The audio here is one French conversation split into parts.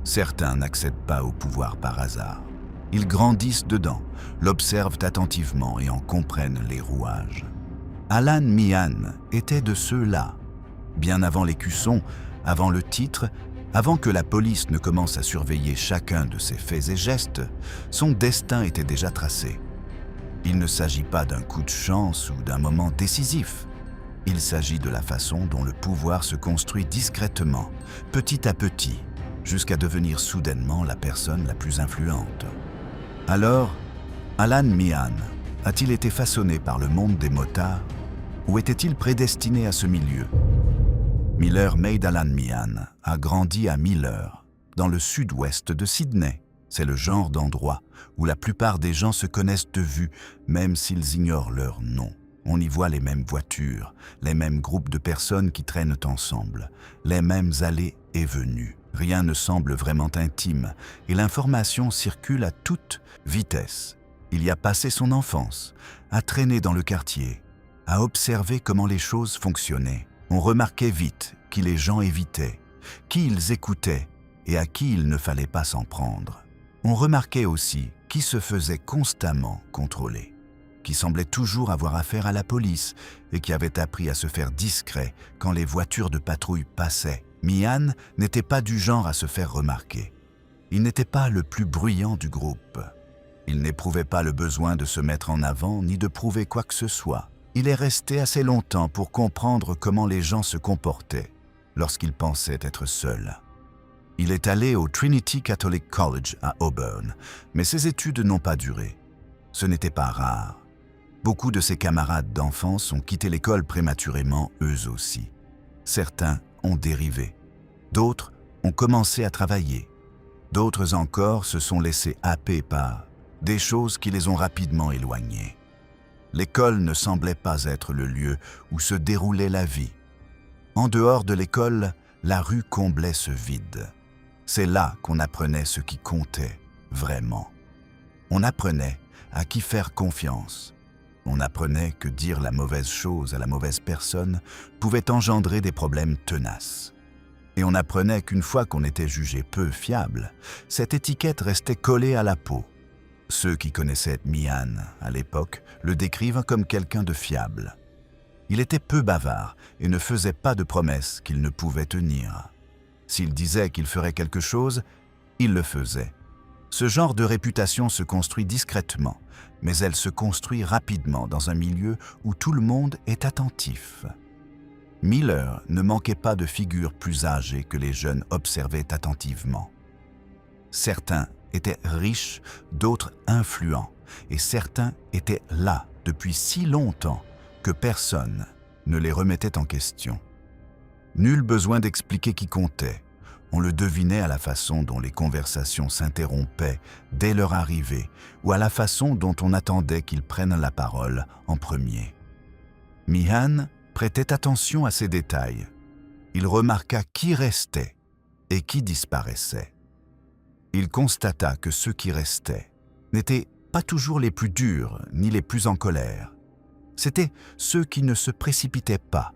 Certains n'accèdent pas au pouvoir par hasard. Ils grandissent dedans, l'observent attentivement et en comprennent les rouages. Alan Meehan était de ceux-là. Bien avant l'écusson, avant le titre, avant que la police ne commence à surveiller chacun de ses faits et gestes, son destin était déjà tracé. Il ne s'agit pas d'un coup de chance ou d'un moment décisif. Il s'agit de la façon dont le pouvoir se construit discrètement, petit à petit, jusqu'à devenir soudainement la personne la plus influente. Alors, Alan Meehan a-t-il été façonné par le monde des motards ou était-il prédestiné à ce milieu? Miller Maid Alan Meehan a grandi à Miller, dans le sud-ouest de Sydney. C'est le genre d'endroit où la plupart des gens se connaissent de vue, même s'ils ignorent leur nom. On y voit les mêmes voitures, les mêmes groupes de personnes qui traînent ensemble, les mêmes allées et venues. Rien ne semble vraiment intime et l'information circule à toute vitesse. Il y a passé son enfance, a traîné dans le quartier, a observé comment les choses fonctionnaient. On remarquait vite qui les gens évitaient, qui ils écoutaient et à qui il ne fallait pas s'en prendre. On remarquait aussi qui se faisait constamment contrôler, qui semblait toujours avoir affaire à la police et qui avait appris à se faire discret quand les voitures de patrouille passaient. Meehan n'était pas du genre à se faire remarquer. Il n'était pas le plus bruyant du groupe. Il n'éprouvait pas le besoin de se mettre en avant ni de prouver quoi que ce soit. Il est resté assez longtemps pour comprendre comment les gens se comportaient lorsqu'il pensait être seul. Il est allé au Trinity Catholic College à Auburn, mais ses études n'ont pas duré. Ce n'était pas rare. Beaucoup de ses camarades d'enfance ont quitté l'école prématurément eux aussi. Certains ont dérivé, d'autres ont commencé à travailler, d'autres encore se sont laissés happer par des choses qui les ont rapidement éloignés. L'école ne semblait pas être le lieu où se déroulait la vie. En dehors de l'école, la rue comblait ce vide. C'est là qu'on apprenait ce qui comptait vraiment. On apprenait à qui faire confiance. On apprenait que dire la mauvaise chose à la mauvaise personne pouvait engendrer des problèmes tenaces. Et on apprenait qu'une fois qu'on était jugé peu fiable, cette étiquette restait collée à la peau. Ceux qui connaissaient Meehan à l'époque le décrivent comme quelqu'un de fiable. Il était peu bavard et ne faisait pas de promesses qu'il ne pouvait tenir. S'il disait qu'il ferait quelque chose, il le faisait. Ce genre de réputation se construit discrètement, mais elle se construit rapidement dans un milieu où tout le monde est attentif. Miller ne manquait pas de figures plus âgées que les jeunes observaient attentivement. Certains étaient riches, d'autres influents, et certains étaient là depuis si longtemps que personne ne les remettait en question. Nul besoin d'expliquer qui comptait. On le devinait à la façon dont les conversations s'interrompaient dès leur arrivée ou à la façon dont on attendait qu'ils prennent la parole en premier. Meehan prêtait attention à ces détails. Il remarqua qui restait et qui disparaissait. Il constata que ceux qui restaient n'étaient pas toujours les plus durs ni les plus en colère. C'étaient ceux qui ne se précipitaient pas,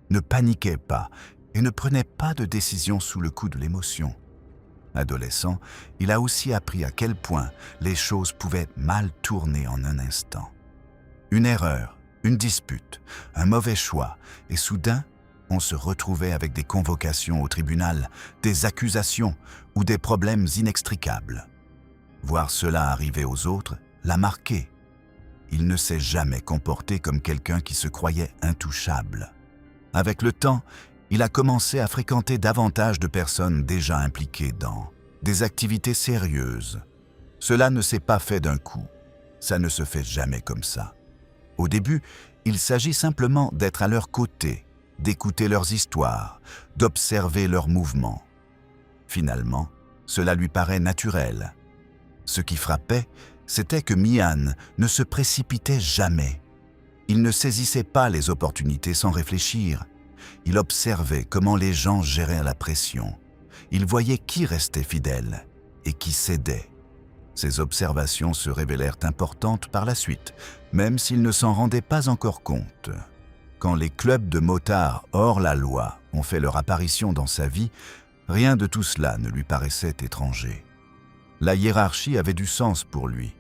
ne paniquaient pas et ne prenaient pas de décision sous le coup de l'émotion. Adolescent, il a aussi appris à quel point les choses pouvaient mal tourner en un instant. Une erreur, une dispute, un mauvais choix, et soudain, on se retrouvait avec des convocations au tribunal, des accusations ou des problèmes inextricables. Voir cela arriver aux autres l'a marqué. Il ne s'est jamais comporté comme quelqu'un qui se croyait intouchable. Avec le temps, il a commencé à fréquenter davantage de personnes déjà impliquées dans des activités sérieuses. Cela ne s'est pas fait d'un coup. Ça ne se fait jamais comme ça. Au début, il s'agit simplement d'être à leur côté, d'écouter leurs histoires, d'observer leurs mouvements. Finalement, cela lui paraît naturel. Ce qui frappait, c'était que Meehan ne se précipitait jamais. Il ne saisissait pas les opportunités sans réfléchir. Il observait comment les gens géraient la pression. Il voyait qui restait fidèle et qui cédait. Ces observations se révélèrent importantes par la suite, même s'il ne s'en rendait pas encore compte. Quand les clubs de motards hors la loi ont fait leur apparition dans sa vie, Rien de tout cela ne lui paraissait étranger. La hiérarchie avait du sens pour lui.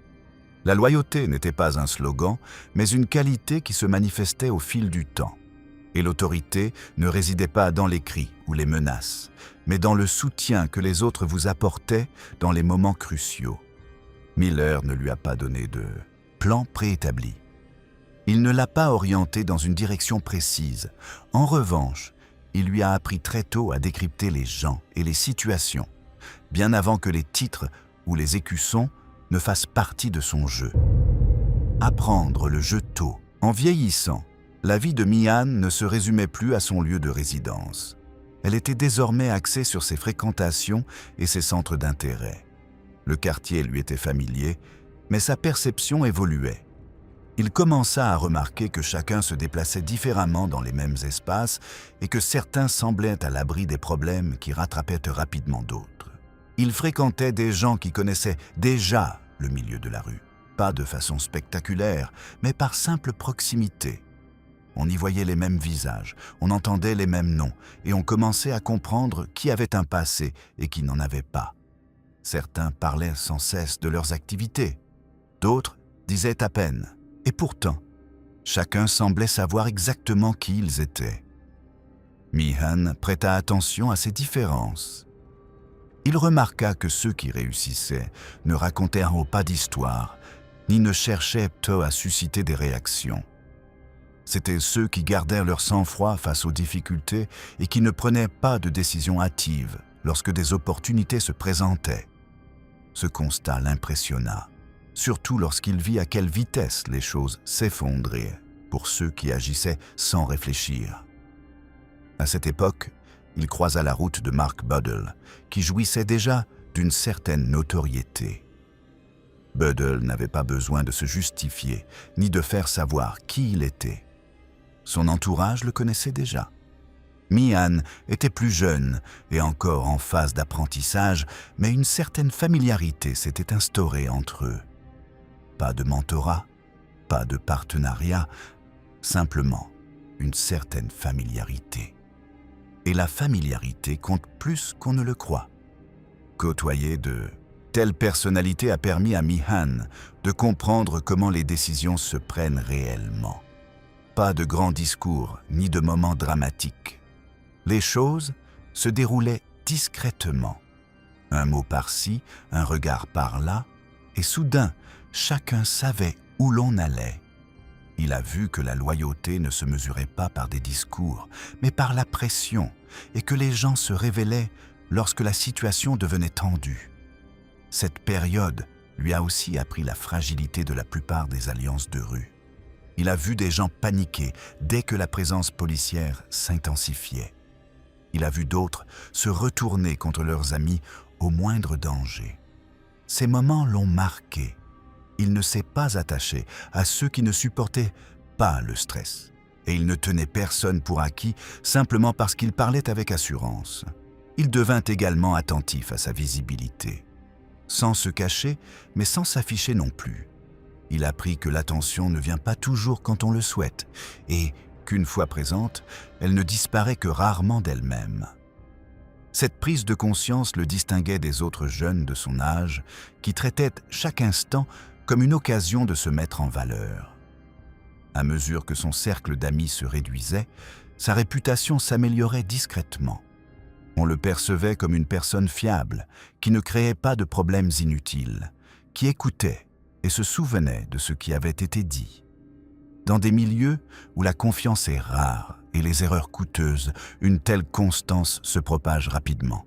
La loyauté n'était pas un slogan, mais une qualité qui se manifestait au fil du temps. Et l'autorité ne résidait pas dans les cris ou les menaces, mais dans le soutien que les autres vous apportaient dans les moments cruciaux. Miller ne lui a pas donné de plan préétabli. Il ne l'a pas orienté dans une direction précise. En revanche, il lui a appris très tôt à décrypter les gens et les situations, bien avant que les titres ou les écussons ne fassent partie de son jeu. Apprendre le jeu tôt. En vieillissant, la vie de Mian ne se résumait plus à son lieu de résidence. Elle était désormais axée sur ses fréquentations et ses centres d'intérêt. Le quartier lui était familier, mais sa perception évoluait. Il commença à remarquer que chacun se déplaçait différemment dans les mêmes espaces et que certains semblaient à l'abri des problèmes qui rattrapaient rapidement d'autres. Il fréquentait des gens qui connaissaient déjà le milieu de la rue, pas de façon spectaculaire, mais par simple proximité. On y voyait les mêmes visages, on entendait les mêmes noms, et on commençait à comprendre qui avait un passé et qui n'en avait pas. Certains parlaient sans cesse de leurs activités, d'autres disaient à peine. Et pourtant, chacun semblait savoir exactement qui ils étaient. Mihan prêta attention à ces différences. Il remarqua que ceux qui réussissaient ne racontaient pas d'histoire, ni ne cherchaient à susciter des réactions. C'étaient ceux qui gardèrent leur sang-froid face aux difficultés et qui ne prenaient pas de décisions hâtives lorsque des opportunités se présentaient. Ce constat l'impressionna, surtout lorsqu'il vit à quelle vitesse les choses s'effondraient pour ceux qui agissaient sans réfléchir. À cette époque, il croisa la route de Mark Buddle, qui jouissait déjà d'une certaine notoriété. Buddle n'avait pas besoin de se justifier, ni de faire savoir qui il était. Son entourage le connaissait déjà. Mian était plus jeune et encore en phase d'apprentissage, mais une certaine familiarité s'était instaurée entre eux. Pas de mentorat, pas de partenariat, simplement une certaine familiarité. Et la familiarité compte plus qu'on ne le croit. Côtoyer de telles personnalités a permis à Mihan de comprendre comment les décisions se prennent réellement. Pas de grands discours ni de moments dramatiques. Les choses se déroulaient discrètement. Un mot par-ci, un regard par-là, et soudain, chacun savait où l'on allait. Il a vu que la loyauté ne se mesurait pas par des discours, mais par la pression, et que les gens se révélaient lorsque la situation devenait tendue. Cette période lui a aussi appris la fragilité de la plupart des alliances de rue. Il a vu des gens paniquer dès que la présence policière s'intensifiait. Il a vu d'autres se retourner contre leurs amis au moindre danger. Ces moments l'ont marqué. Il ne s'est pas attaché à ceux qui ne supportaient pas le stress. Et il ne tenait personne pour acquis simplement parce qu'il parlait avec assurance. Il devint également attentif à sa visibilité. Sans se cacher, mais sans s'afficher non plus. Il apprit que l'attention ne vient pas toujours quand on le souhaite, et qu'une fois présente, elle ne disparaît que rarement d'elle-même. Cette prise de conscience le distinguait des autres jeunes de son âge, qui traitaient chaque instant comme une occasion de se mettre en valeur. À mesure que son cercle d'amis se réduisait, sa réputation s'améliorait discrètement. On le percevait comme une personne fiable, qui ne créait pas de problèmes inutiles, qui écoutait et se souvenait de ce qui avait été dit. Dans des milieux où la confiance est rare et les erreurs coûteuses, une telle constance se propage rapidement.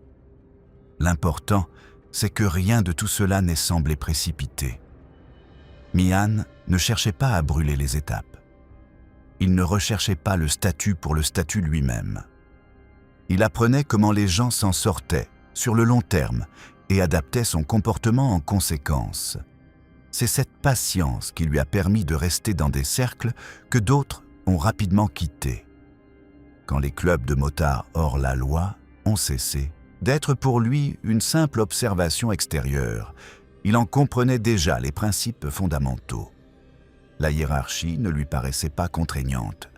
L'important, c'est que rien de tout cela n'ait semblé précipité. Mihan ne cherchait pas à brûler les étapes. Il ne recherchait pas le statut pour le statut lui-même. Il apprenait comment les gens s'en sortaient sur le long terme et adaptait son comportement en conséquence. C'est cette patience qui lui a permis de rester dans des cercles que d'autres ont rapidement quittés. Quand les clubs de motards hors la loi ont cessé d'être pour lui une simple observation extérieure, il en comprenait déjà les principes fondamentaux. La hiérarchie ne lui paraissait pas contraignante.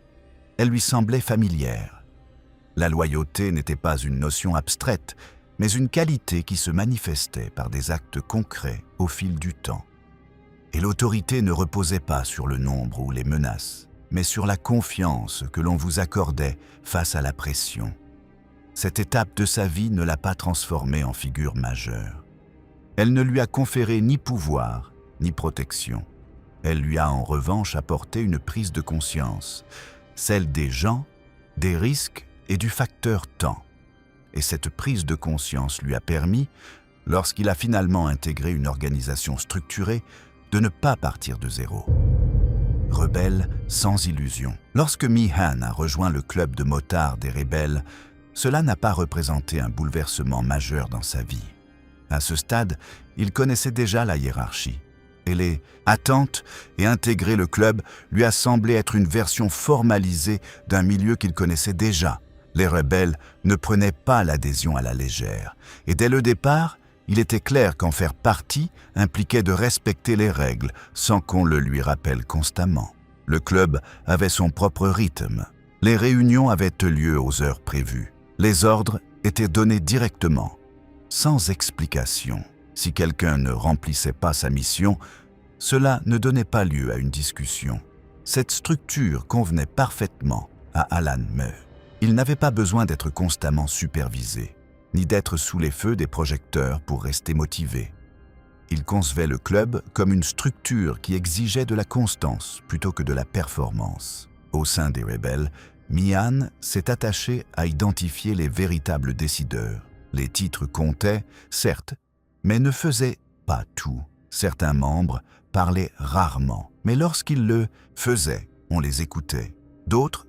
Elle lui semblait familière. La loyauté n'était pas une notion abstraite, mais une qualité qui se manifestait par des actes concrets au fil du temps. Et l'autorité ne reposait pas sur le nombre ou les menaces, mais sur la confiance que l'on vous accordait face à la pression. Cette étape de sa vie ne l'a pas transformée en figure majeure. Elle ne lui a conféré ni pouvoir, ni protection. Elle lui a en revanche apporté une prise de conscience, celle des gens, des risques et du facteur temps. Et cette prise de conscience lui a permis, lorsqu'il a finalement intégré une organisation structurée, de ne pas partir de zéro. Rebelle sans illusion. Lorsque Mi-Han a rejoint le club de motards des rebelles, cela n'a pas représenté un bouleversement majeur dans sa vie. À ce stade, il connaissait déjà la hiérarchie. Et les attentes et intégrer le club lui a semblé être une version formalisée d'un milieu qu'il connaissait déjà. Les rebelles ne prenaient pas l'adhésion à la légère. Et dès le départ, il était clair qu'en faire partie impliquait de respecter les règles sans qu'on le lui rappelle constamment. Le club avait son propre rythme. Les réunions avaient lieu aux heures prévues. Les ordres étaient donnés directement, sans explication. Si quelqu'un ne remplissait pas sa mission, cela ne donnait pas lieu à une discussion. Cette structure convenait parfaitement à Alan Meu. Il n'avait pas besoin d'être constamment supervisé, ni d'être sous les feux des projecteurs pour rester motivé. Il concevait le club comme une structure qui exigeait de la constance plutôt que de la performance. Au sein des rebelles, Mi-Han s'est attaché à identifier les véritables décideurs. Les titres comptaient, certes, mais ne faisaient pas tout. Certains membres parlaient rarement, mais lorsqu'ils le faisaient, on les écoutait. D'autres,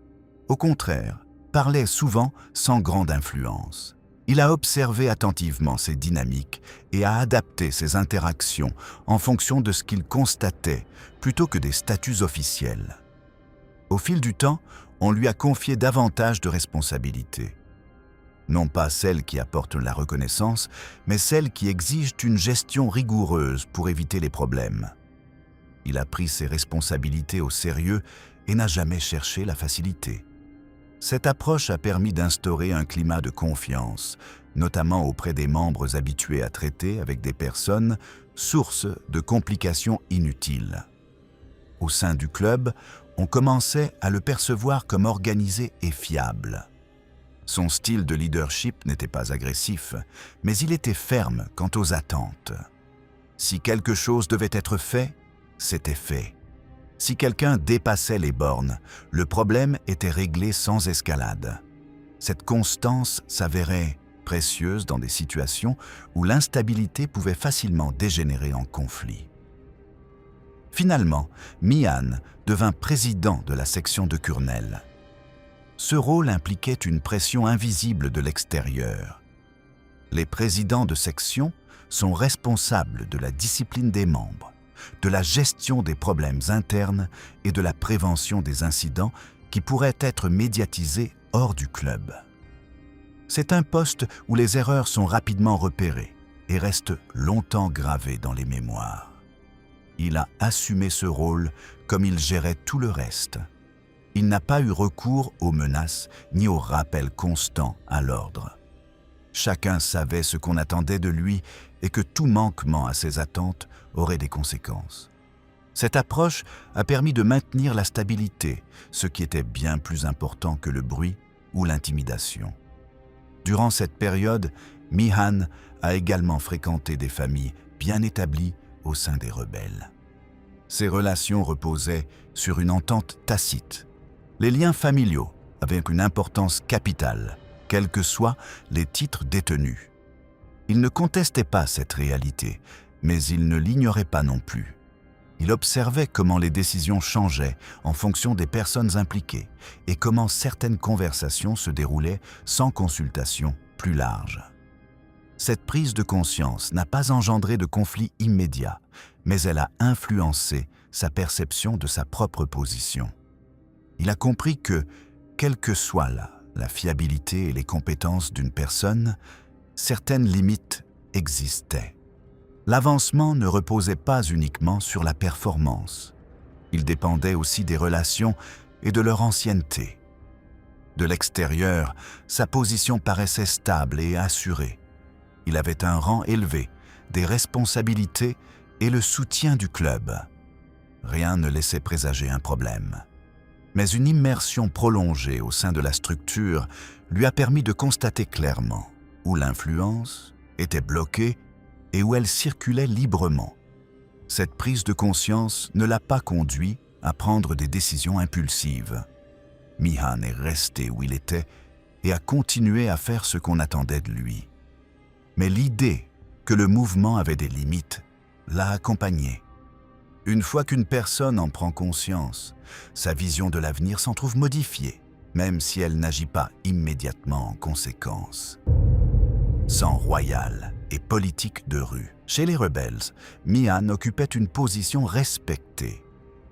au contraire, parlaient souvent sans grande influence. Il a observé attentivement ces dynamiques et a adapté ses interactions en fonction de ce qu'il constatait plutôt que des statuts officiels. Au fil du temps, on lui a confié davantage de responsabilités. Non pas celles qui apportent la reconnaissance, mais celles qui exigent une gestion rigoureuse pour éviter les problèmes. Il a pris ses responsabilités au sérieux et n'a jamais cherché la facilité. Cette approche a permis d'instaurer un climat de confiance, notamment auprès des membres habitués à traiter avec des personnes source de complications inutiles. Au sein du club, on commençait à le percevoir comme organisé et fiable. Son style de leadership n'était pas agressif, mais il était ferme quant aux attentes. Si quelque chose devait être fait, c'était fait. Si quelqu'un dépassait les bornes, le problème était réglé sans escalade. Cette constance s'avérait précieuse dans des situations où l'instabilité pouvait facilement dégénérer en conflit. Finalement, Mi-Han devint président de la section de Kurnel. Ce rôle impliquait une pression invisible de l'extérieur. Les présidents de section sont responsables de la discipline des membres, de la gestion des problèmes internes et de la prévention des incidents qui pourraient être médiatisés hors du club. C'est un poste où les erreurs sont rapidement repérées et restent longtemps gravées dans les mémoires. Il a assumé ce rôle comme il gérait tout le reste. Il n'a pas eu recours aux menaces ni aux rappels constants à l'ordre. Chacun savait ce qu'on attendait de lui et que tout manquement à ses attentes aurait des conséquences. Cette approche a permis de maintenir la stabilité, ce qui était bien plus important que le bruit ou l'intimidation. Durant cette période, Mi-Han a également fréquenté des familles bien établies au sein des rebelles. Ces relations reposaient sur une entente tacite. Les liens familiaux avaient une importance capitale, quels que soient les titres détenus. Il ne contestait pas cette réalité, mais il ne l'ignorait pas non plus. Il observait comment les décisions changeaient en fonction des personnes impliquées et comment certaines conversations se déroulaient sans consultation plus large. Cette prise de conscience n'a pas engendré de conflit immédiat, mais elle a influencé sa perception de sa propre position. Il a compris que, quelle que soit la fiabilité et les compétences d'une personne, certaines limites existaient. L'avancement ne reposait pas uniquement sur la performance. Il dépendait aussi des relations et de leur ancienneté. De l'extérieur, sa position paraissait stable et assurée. Il avait un rang élevé, des responsabilités et le soutien du club. Rien ne laissait présager un problème. Mais une immersion prolongée au sein de la structure lui a permis de constater clairement où l'influence était bloquée et où elle circulait librement. Cette prise de conscience ne l'a pas conduit à prendre des décisions impulsives. Mihan est resté où il était et a continué à faire ce qu'on attendait de lui. Mais l'idée que le mouvement avait des limites l'a accompagné. Une fois qu'une personne en prend conscience, sa vision de l'avenir s'en trouve modifiée, même si elle n'agit pas immédiatement en conséquence. Sang royal et politique de rue. Chez les rebelles, Mihan occupait une position respectée.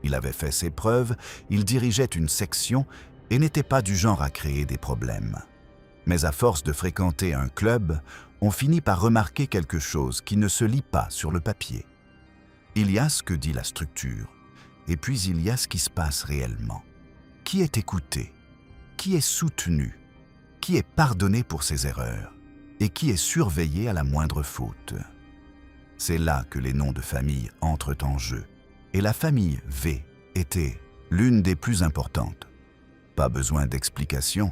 Il avait fait ses preuves, il dirigeait une section et n'était pas du genre à créer des problèmes. Mais à force de fréquenter un club, on finit par remarquer quelque chose qui ne se lit pas sur le papier. Il y a ce que dit la structure, et puis il y a ce qui se passe réellement. Qui est écouté? Qui est soutenu? Qui est pardonné pour ses erreurs? Et qui est surveillé à la moindre faute? C'est là que les noms de famille entrent en jeu. Et la famille V était l'une des plus importantes. Pas besoin d'explication,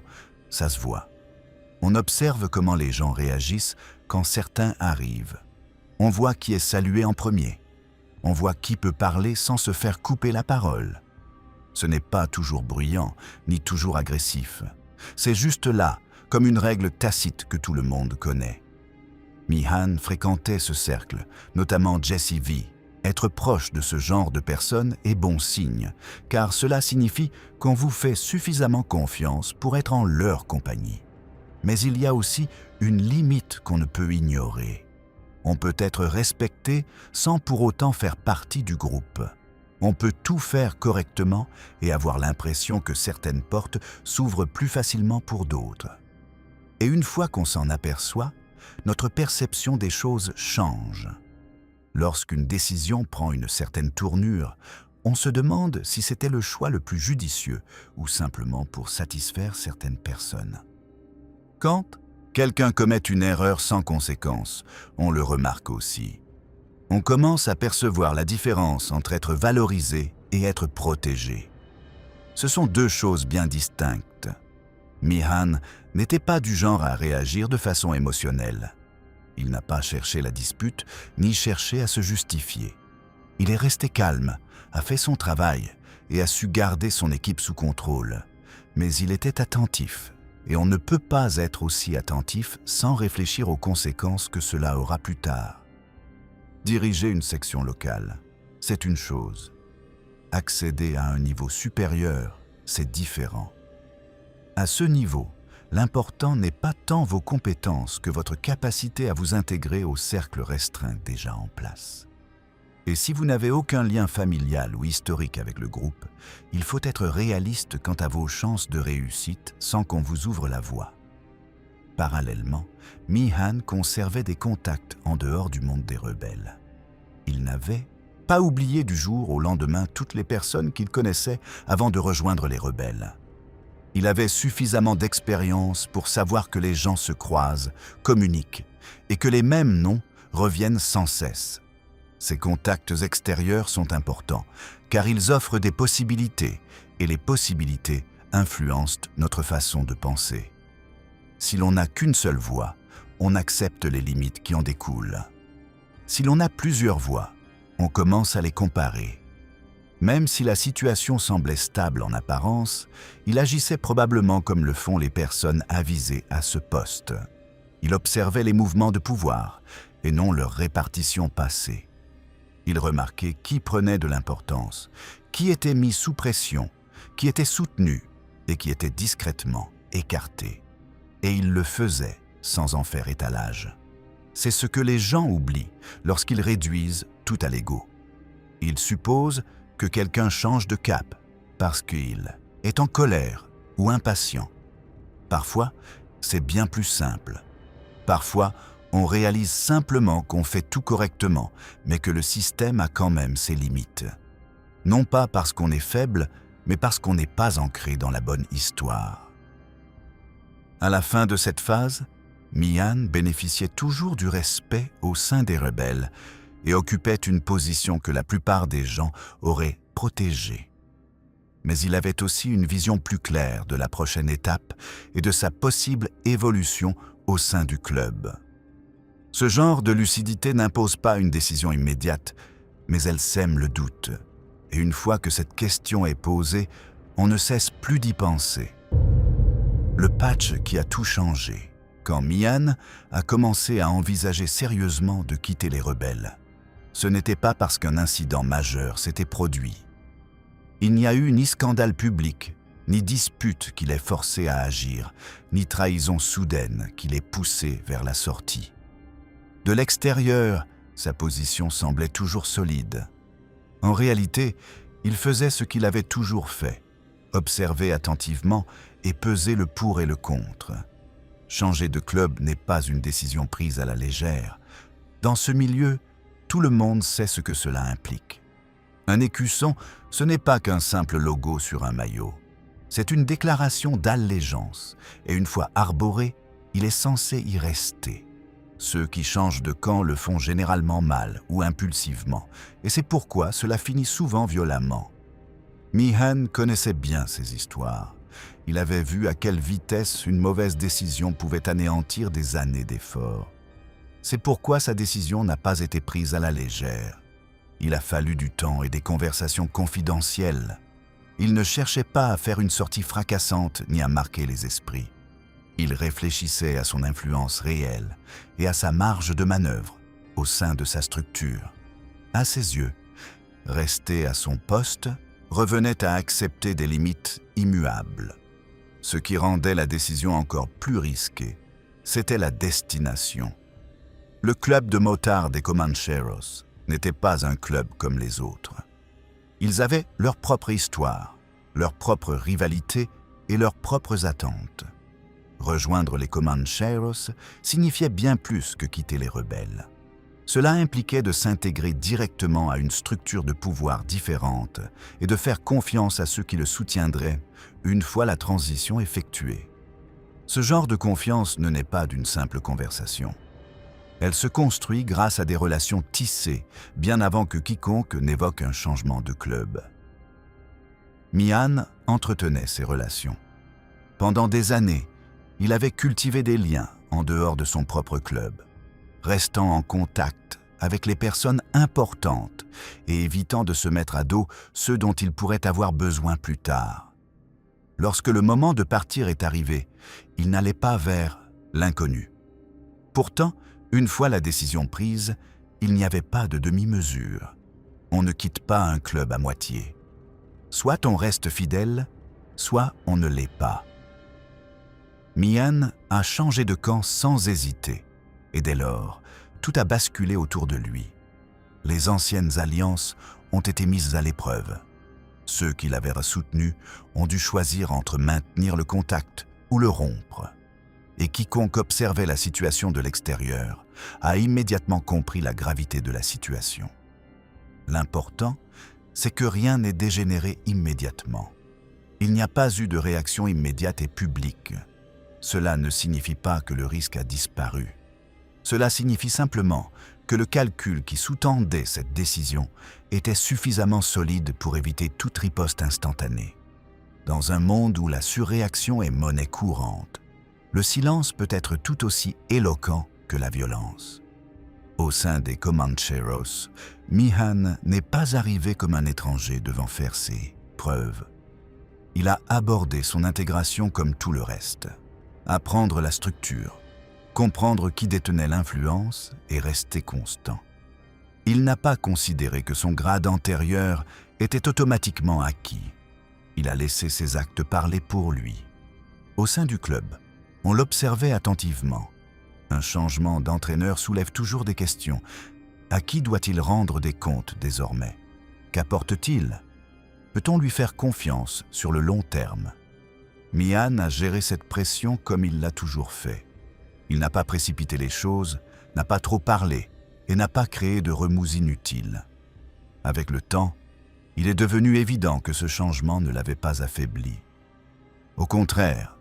ça se voit. On observe comment les gens réagissent quand certains arrivent. On voit qui est salué en premier. On voit qui peut parler sans se faire couper la parole. Ce n'est pas toujours bruyant, ni toujours agressif. C'est juste là, comme une règle tacite que tout le monde connaît. Mihan fréquentait ce cercle, notamment Jesse V. Être proche de ce genre de personnes est bon signe, car cela signifie qu'on vous fait suffisamment confiance pour être en leur compagnie. Mais il y a aussi une limite qu'on ne peut ignorer. On peut être respecté sans pour autant faire partie du groupe. On peut tout faire correctement et avoir l'impression que certaines portes s'ouvrent plus facilement pour d'autres. Et une fois qu'on s'en aperçoit, notre perception des choses change. Lorsqu'une décision prend une certaine tournure, on se demande si c'était le choix le plus judicieux ou simplement pour satisfaire certaines personnes. Quand quelqu'un commet une erreur sans conséquence, on le remarque aussi. On commence à percevoir la différence entre être valorisé et être protégé. Ce sont deux choses bien distinctes. Mihan n'était pas du genre à réagir de façon émotionnelle. Il n'a pas cherché la dispute, ni cherché à se justifier. Il est resté calme, a fait son travail et a su garder son équipe sous contrôle. Mais il était attentif, et on ne peut pas être aussi attentif sans réfléchir aux conséquences que cela aura plus tard. Diriger une section locale, c'est une chose. Accéder à un niveau supérieur, c'est différent. À ce niveau, l'important n'est pas tant vos compétences que votre capacité à vous intégrer au cercle restreint déjà en place. Et si vous n'avez aucun lien familial ou historique avec le groupe, il faut être réaliste quant à vos chances de réussite sans qu'on vous ouvre la voie. Parallèlement, Mihan conservait des contacts en dehors du monde des rebelles. Il n'avait pas oublié du jour au lendemain toutes les personnes qu'il connaissait avant de rejoindre les rebelles. Il avait suffisamment d'expérience pour savoir que les gens se croisent, communiquent, et que les mêmes noms reviennent sans cesse. Ces contacts extérieurs sont importants, car ils offrent des possibilités, et les possibilités influencent notre façon de penser. Si l'on n'a qu'une seule voie, on accepte les limites qui en découlent. Si l'on a plusieurs voies, on commence à les comparer. Même si la situation semblait stable en apparence, il agissait probablement comme le font les personnes avisées à ce poste. Il observait les mouvements de pouvoir et non leur répartition passée. Il remarquait qui prenait de l'importance, qui était mis sous pression, qui était soutenu et qui était discrètement écarté. Et il le faisait sans en faire étalage. C'est ce que les gens oublient lorsqu'ils réduisent tout à l'ego. Ils supposent que quelqu'un change de cap parce qu'il est en colère ou impatient. Parfois, c'est bien plus simple. Parfois, on réalise simplement qu'on fait tout correctement, mais que le système a quand même ses limites. Non pas parce qu'on est faible, mais parce qu'on n'est pas ancré dans la bonne histoire. À la fin de cette phase, Mian bénéficiait toujours du respect au sein des rebelles et occupait une position que la plupart des gens auraient protégée. Mais il avait aussi une vision plus claire de la prochaine étape et de sa possible évolution au sein du club. Ce genre de lucidité n'impose pas une décision immédiate, mais elle sème le doute. Et une fois que cette question est posée, on ne cesse plus d'y penser. Le patch qui a tout changé, quand Mian a commencé à envisager sérieusement de quitter les rebelles. Ce n'était pas parce qu'un incident majeur s'était produit. Il n'y a eu ni scandale public, ni dispute qui l'ait forcé à agir, ni trahison soudaine qui l'ait poussé vers la sortie. De l'extérieur, sa position semblait toujours solide. En réalité, il faisait ce qu'il avait toujours fait, observer attentivement et peser le pour et le contre. Changer de club n'est pas une décision prise à la légère. Dans ce milieu, tout le monde sait ce que cela implique. Un écusson, ce n'est pas qu'un simple logo sur un maillot. C'est une déclaration d'allégeance, et une fois arboré, il est censé y rester. Ceux qui changent de camp le font généralement mal ou impulsivement, et c'est pourquoi cela finit souvent violemment. Mihan connaissait bien ces histoires. Il avait vu à quelle vitesse une mauvaise décision pouvait anéantir des années d'efforts. C'est pourquoi sa décision n'a pas été prise à la légère. Il a fallu du temps et des conversations confidentielles. Il ne cherchait pas à faire une sortie fracassante ni à marquer les esprits. Il réfléchissait à son influence réelle et à sa marge de manœuvre au sein de sa structure. À ses yeux, rester à son poste revenait à accepter des limites immuables. Ce qui rendait la décision encore plus risquée, c'était la destination. Le club de motards des Comancheros n'était pas un club comme les autres. Ils avaient leur propre histoire, leur propre rivalité et leurs propres attentes. Rejoindre les Comancheros signifiait bien plus que quitter les rebelles. Cela impliquait de s'intégrer directement à une structure de pouvoir différente et de faire confiance à ceux qui le soutiendraient une fois la transition effectuée. Ce genre de confiance ne naît pas d'une simple conversation. Elle se construit grâce à des relations tissées bien avant que quiconque n'évoque un changement de club. Mian entretenait ces relations. Pendant des années, il avait cultivé des liens en dehors de son propre club, restant en contact avec les personnes importantes et évitant de se mettre à dos ceux dont il pourrait avoir besoin plus tard. Lorsque le moment de partir est arrivé, il n'allait pas vers l'inconnu. Pourtant, une fois la décision prise, il n'y avait pas de demi-mesure. On ne quitte pas un club à moitié. Soit on reste fidèle, soit on ne l'est pas. Mian a changé de camp sans hésiter, et dès lors, tout a basculé autour de lui. Les anciennes alliances ont été mises à l'épreuve. Ceux qui l'avaient soutenu ont dû choisir entre maintenir le contact ou le rompre. Et quiconque observait la situation de l'extérieur a immédiatement compris la gravité de la situation. L'important, c'est que rien n'est dégénéré immédiatement. Il n'y a pas eu de réaction immédiate et publique. Cela ne signifie pas que le risque a disparu. Cela signifie simplement que le calcul qui sous-tendait cette décision était suffisamment solide pour éviter toute riposte instantanée. Dans un monde où la surréaction est monnaie courante, le silence peut être tout aussi éloquent que la violence. Au sein des Comancheros, Mihan n'est pas arrivé comme un étranger devant faire ses preuves. Il a abordé son intégration comme tout le reste. Apprendre la structure, comprendre qui détenait l'influence et rester constant. Il n'a pas considéré que son grade antérieur était automatiquement acquis. Il a laissé ses actes parler pour lui. Au sein du club, on l'observait attentivement. Un changement d'entraîneur soulève toujours des questions. À qui doit-il rendre des comptes désormais? Qu'apporte-t-il? Peut-on lui faire confiance sur le long terme? Mian a géré cette pression comme il l'a toujours fait. Il n'a pas précipité les choses, n'a pas trop parlé et n'a pas créé de remous inutiles. Avec le temps, il est devenu évident que ce changement ne l'avait pas affaibli. Au contraire,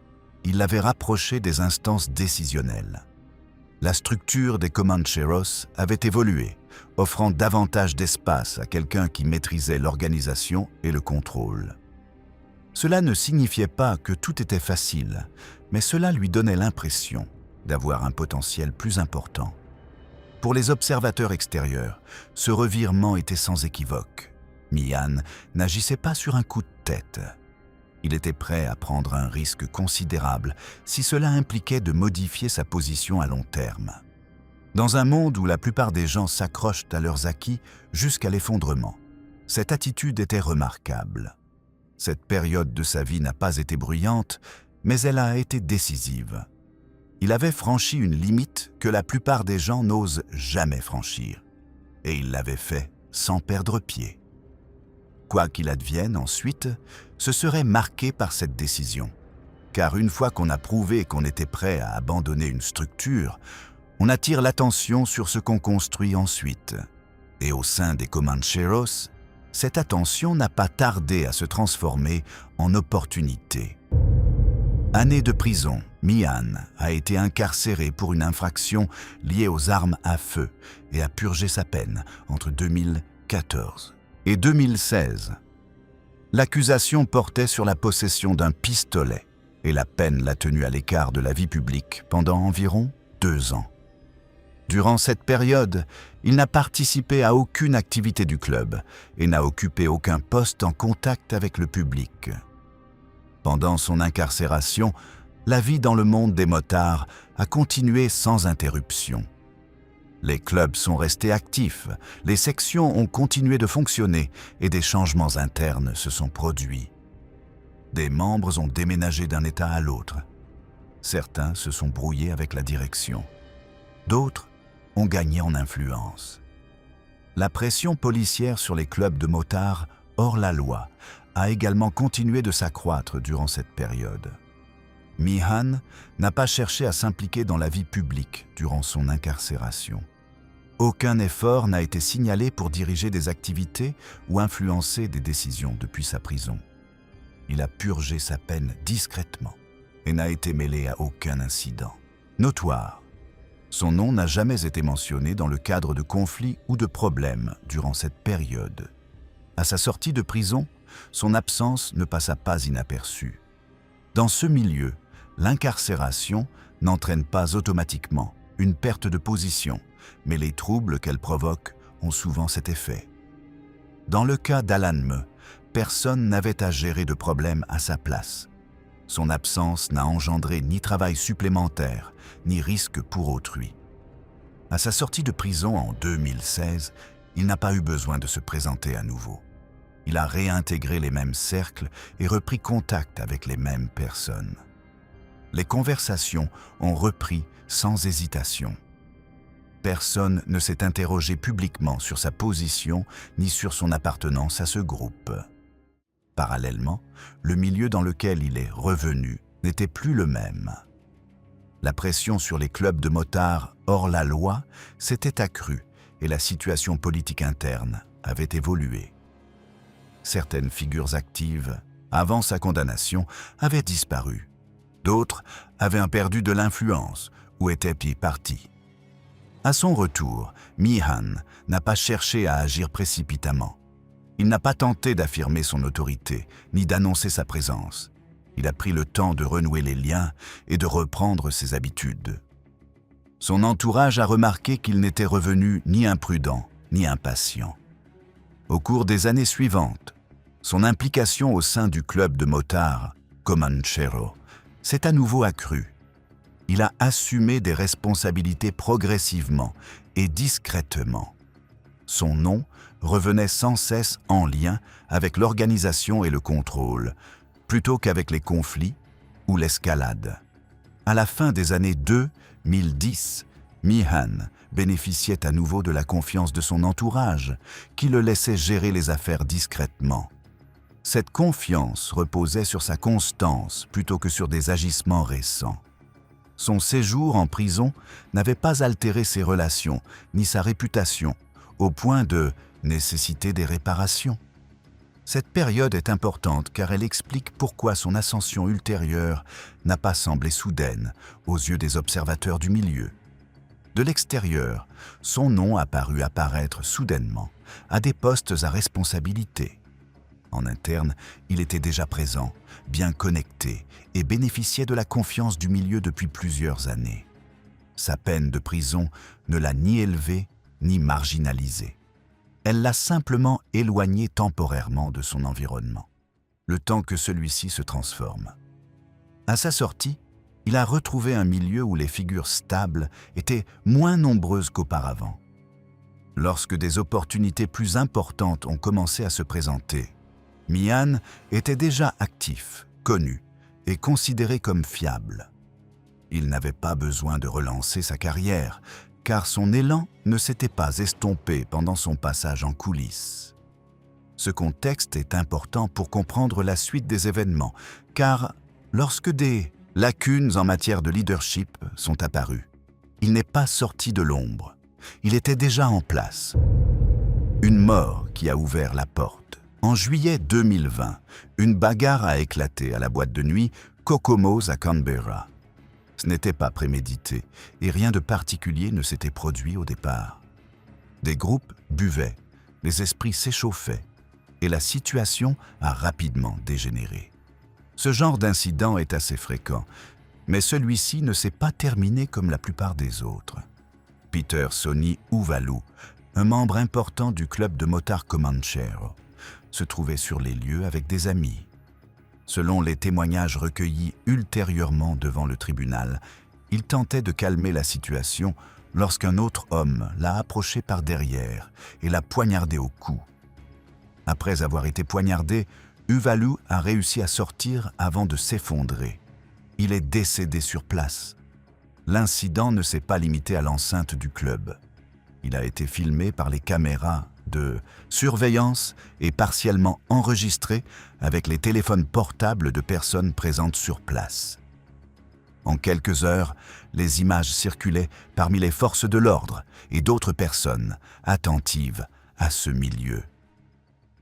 il l'avait rapproché des instances décisionnelles. La structure des Comancheros avait évolué, offrant davantage d'espace à quelqu'un qui maîtrisait l'organisation et le contrôle. Cela ne signifiait pas que tout était facile, mais cela lui donnait l'impression d'avoir un potentiel plus important. Pour les observateurs extérieurs, ce revirement était sans équivoque. Mihan n'agissait pas sur un coup de tête. Il était prêt à prendre un risque considérable si cela impliquait de modifier sa position à long terme. Dans un monde où la plupart des gens s'accrochent à leurs acquis jusqu'à l'effondrement, cette attitude était remarquable. Cette période de sa vie n'a pas été bruyante, mais elle a été décisive. Il avait franchi une limite que la plupart des gens n'osent jamais franchir, et il l'avait fait sans perdre pied. Quoi qu'il advienne ensuite, ce serait marqué par cette décision. Car une fois qu'on a prouvé qu'on était prêt à abandonner une structure, on attire l'attention sur ce qu'on construit ensuite. Et au sein des Comancheros, cette attention n'a pas tardé à se transformer en opportunité. Année de prison, Mihan a été incarcéré pour une infraction liée aux armes à feu et a purgé sa peine entre 2014 et 2016. L'accusation portait sur la possession d'un pistolet et la peine l'a tenu à l'écart de la vie publique pendant environ 2 ans. Durant cette période, il n'a participé à aucune activité du club et n'a occupé aucun poste en contact avec le public. Pendant son incarcération, la vie dans le monde des motards a continué sans interruption. Les clubs sont restés actifs, les sections ont continué de fonctionner et des changements internes se sont produits. Des membres ont déménagé d'un état à l'autre. Certains se sont brouillés avec la direction. D'autres ont gagné en influence. La pression policière sur les clubs de motards hors la loi a également continué de s'accroître durant cette période. Mihan n'a pas cherché à s'impliquer dans la vie publique durant son incarcération. Aucun effort n'a été signalé pour diriger des activités ou influencer des décisions depuis sa prison. Il a purgé sa peine discrètement et n'a été mêlé à aucun incident notoire. Son nom n'a jamais été mentionné dans le cadre de conflits ou de problèmes durant cette période. À sa sortie de prison, son absence ne passa pas inaperçue. Dans ce milieu, l'incarcération n'entraîne pas automatiquement une perte de position, mais les troubles qu'elle provoque ont souvent cet effet. Dans le cas d'Alan Me, personne n'avait à gérer de problème à sa place. Son absence n'a engendré ni travail supplémentaire, ni risque pour autrui. À sa sortie de prison en 2016, il n'a pas eu besoin de se présenter à nouveau. Il a réintégré les mêmes cercles et repris contact avec les mêmes personnes. Les conversations ont repris sans hésitation. Personne ne s'est interrogé publiquement sur sa position ni sur son appartenance à ce groupe. Parallèlement, le milieu dans lequel il est revenu n'était plus le même. La pression sur les clubs de motards hors la loi s'était accrue et la situation politique interne avait évolué. Certaines figures actives, avant sa condamnation, avaient disparu. D'autres avaient perdu de l'influence ou étaient partis. À son retour, Mihan n'a pas cherché à agir précipitamment. Il n'a pas tenté d'affirmer son autorité, ni d'annoncer sa présence. Il a pris le temps de renouer les liens et de reprendre ses habitudes. Son entourage a remarqué qu'il n'était revenu ni imprudent, ni impatient. Au cours des années suivantes, son implication au sein du club de motards, Comanchero, s'est à nouveau accrue. Il a assumé des responsabilités progressivement et discrètement. Son nom revenait sans cesse en lien avec l'organisation et le contrôle, plutôt qu'avec les conflits ou l'escalade. À la fin des années 2010, Mihan bénéficiait à nouveau de la confiance de son entourage, qui le laissait gérer les affaires discrètement. Cette confiance reposait sur sa constance plutôt que sur des agissements récents. Son séjour en prison n'avait pas altéré ses relations ni sa réputation, au point de nécessiter des réparations. Cette période est importante car elle explique pourquoi son ascension ultérieure n'a pas semblé soudaine aux yeux des observateurs du milieu. De l'extérieur, son nom a paru apparaître soudainement à des postes à responsabilité. En interne, il était déjà présent, bien connecté et bénéficiait de la confiance du milieu depuis plusieurs années. Sa peine de prison ne l'a ni élevé ni marginalisé. Elle l'a simplement éloigné temporairement de son environnement, le temps que celui-ci se transforme. À sa sortie, il a retrouvé un milieu où les figures stables étaient moins nombreuses qu'auparavant. Lorsque des opportunités plus importantes ont commencé à se présenter, Mian était déjà actif, connu et considéré comme fiable. Il n'avait pas besoin de relancer sa carrière, car son élan ne s'était pas estompé pendant son passage en coulisses. Ce contexte est important pour comprendre la suite des événements, car lorsque des lacunes en matière de leadership sont apparues, il n'est pas sorti de l'ombre, il était déjà en place. Une mort qui a ouvert la porte. En juillet 2020, une bagarre a éclaté à la boîte de nuit Kokomo's à Canberra. Ce n'était pas prémédité et rien de particulier ne s'était produit au départ. Des groupes buvaient, les esprits s'échauffaient et la situation a rapidement dégénéré. Ce genre d'incident est assez fréquent, mais celui-ci ne s'est pas terminé comme la plupart des autres. Peter Sonny Uvalu, un membre important du club de motards Comanchero, se trouvait sur les lieux avec des amis. Selon les témoignages recueillis ultérieurement devant le tribunal, il tentait de calmer la situation lorsqu'un autre homme l'a approché par derrière et l'a poignardé au cou. Après avoir été poignardé, Uvalu a réussi à sortir avant de s'effondrer. Il est décédé sur place. L'incident ne s'est pas limité à l'enceinte du club. Il a été filmé par les caméras de surveillance et partiellement enregistré avec les téléphones portables de personnes présentes sur place. En quelques heures, les images circulaient parmi les forces de l'ordre et d'autres personnes attentives à ce milieu.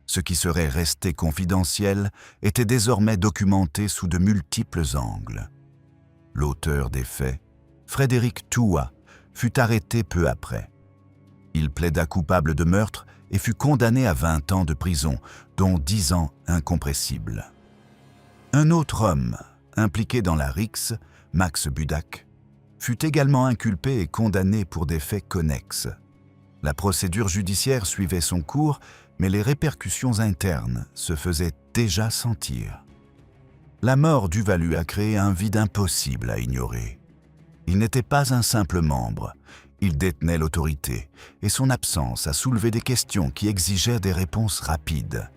Ce qui serait resté confidentiel était désormais documenté sous de multiples angles. L'auteur des faits, Frédéric Toua, fut arrêté peu après. Il plaida coupable de meurtre et fut condamné à 20 ans de prison, dont 10 ans incompressibles. Un autre homme, impliqué dans la rixe, Max Budak, fut également inculpé et condamné pour des faits connexes. La procédure judiciaire suivait son cours, mais les répercussions internes se faisaient déjà sentir. La mort d'Uvalu a créé un vide impossible à ignorer. Il n'était pas un simple membre, il détenait l'autorité, et son absence a soulevé des questions qui exigeaient des réponses rapides.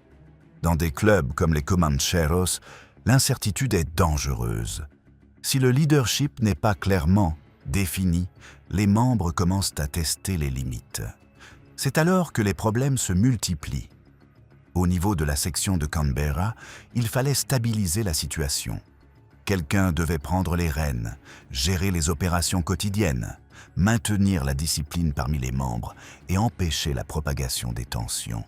Dans des clubs comme les Comancheros, l'incertitude est dangereuse. Si le leadership n'est pas clairement défini, les membres commencent à tester les limites. C'est alors que les problèmes se multiplient. Au niveau de la section de Canberra, il fallait stabiliser la situation. Quelqu'un devait prendre les rênes, gérer les opérations quotidiennes, maintenir la discipline parmi les membres et empêcher la propagation des tensions.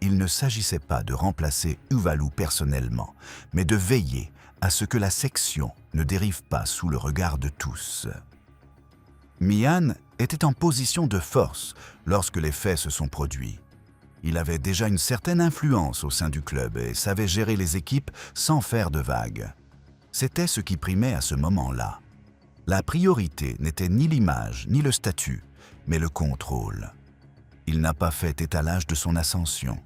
Il ne s'agissait pas de remplacer Uvalu personnellement, mais de veiller à ce que la section ne dérive pas sous le regard de tous. Mian était en position de force lorsque les faits se sont produits. Il avait déjà une certaine influence au sein du club et savait gérer les équipes sans faire de vagues. C'était ce qui primait à ce moment-là. La priorité n'était ni l'image ni le statut, mais le contrôle. Il n'a pas fait étalage de son ascension.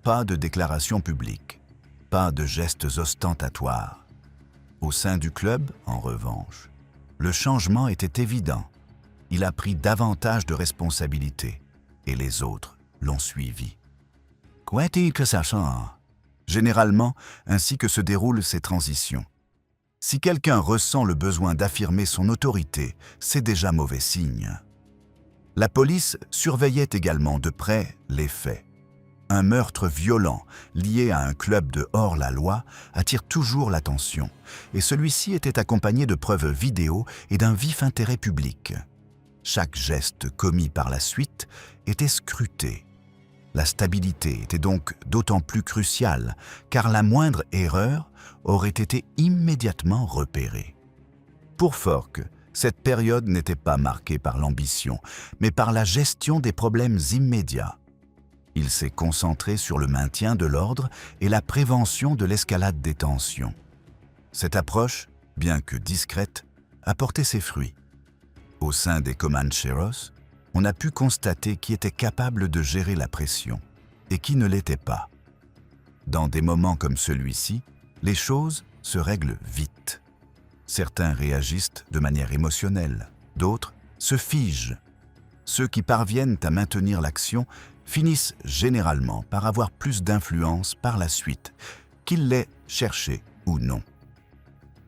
Pas de déclaration publique, pas de gestes ostentatoires. Au sein du club, en revanche, le changement était évident. Il a pris davantage de responsabilités et les autres l'ont suivi. Qu'est-il que ça change? Généralement, ainsi que se déroulent ces transitions. Si quelqu'un ressent le besoin d'affirmer son autorité, c'est déjà mauvais signe. La police surveillait également de près les faits. Un meurtre violent lié à un club de hors-la-loi attire toujours l'attention, et celui-ci était accompagné de preuves vidéo et d'un vif intérêt public. Chaque geste commis par la suite était scruté. La stabilité était donc d'autant plus cruciale, car la moindre erreur aurait été immédiatement repérée. Pour Fork, cette période n'était pas marquée par l'ambition, mais par la gestion des problèmes immédiats. Il s'est concentré sur le maintien de l'ordre et la prévention de l'escalade des tensions. Cette approche, bien que discrète, a porté ses fruits. Au sein des Comancheros, on a pu constater qui était capable de gérer la pression et qui ne l'était pas. Dans des moments comme celui-ci, les choses se règlent vite. Certains réagissent de manière émotionnelle, d'autres se figent. Ceux qui parviennent à maintenir l'action finissent généralement par avoir plus d'influence par la suite, qu'ils l'aient cherché ou non.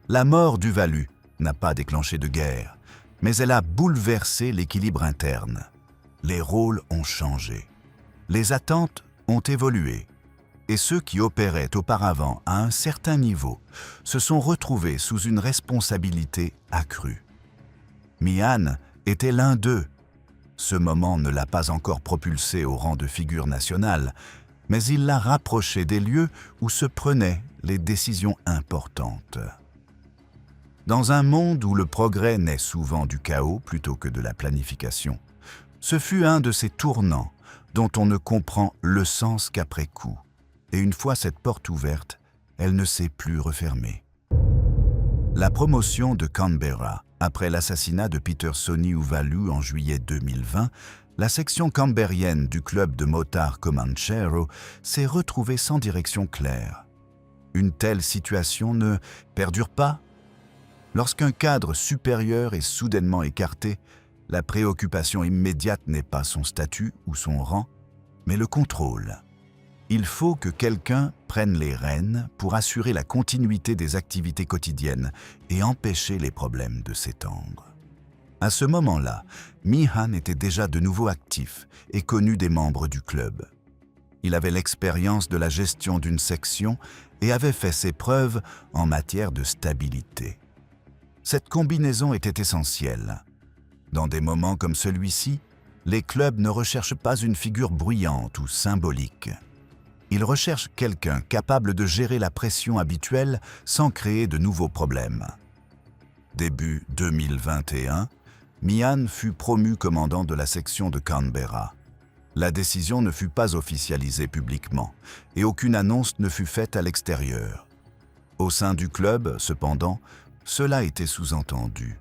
La mort d'Uvalu n'a pas déclenché de guerre, mais elle a bouleversé l'équilibre interne. Les rôles ont changé. Les attentes ont évolué. Et ceux qui opéraient auparavant à un certain niveau se sont retrouvés sous une responsabilité accrue. Mian était l'un d'eux. Ce moment ne l'a pas encore propulsé au rang de figure nationale, mais il l'a rapproché des lieux où se prenaient les décisions importantes. Dans un monde où le progrès naît souvent du chaos plutôt que de la planification, ce fut un de ces tournants dont on ne comprend le sens qu'après coup. Et une fois cette porte ouverte, elle ne s'est plus refermée. La promotion de Canberra, après l'assassinat de Peter Sonny Uvalu en juillet 2020, la section canberrienne du club de motards Comanchero s'est retrouvée sans direction claire. Une telle situation ne perdure pas. Lorsqu'un cadre supérieur est soudainement écarté, la préoccupation immédiate n'est pas son statut ou son rang, mais le contrôle. Il faut que quelqu'un prenne les rênes pour assurer la continuité des activités quotidiennes et empêcher les problèmes de s'étendre. À ce moment-là, Mihan était déjà de nouveau actif et connu des membres du club. Il avait l'expérience de la gestion d'une section et avait fait ses preuves en matière de stabilité. Cette combinaison était essentielle. Dans des moments comme celui-ci, les clubs ne recherchent pas une figure bruyante ou symbolique. Ils recherchent quelqu'un capable de gérer la pression habituelle sans créer de nouveaux problèmes. Début 2021, Mian fut promu commandant de la section de Canberra. La décision ne fut pas officialisée publiquement et aucune annonce ne fut faite à l'extérieur. Au sein du club, cependant, cela était sous-entendu.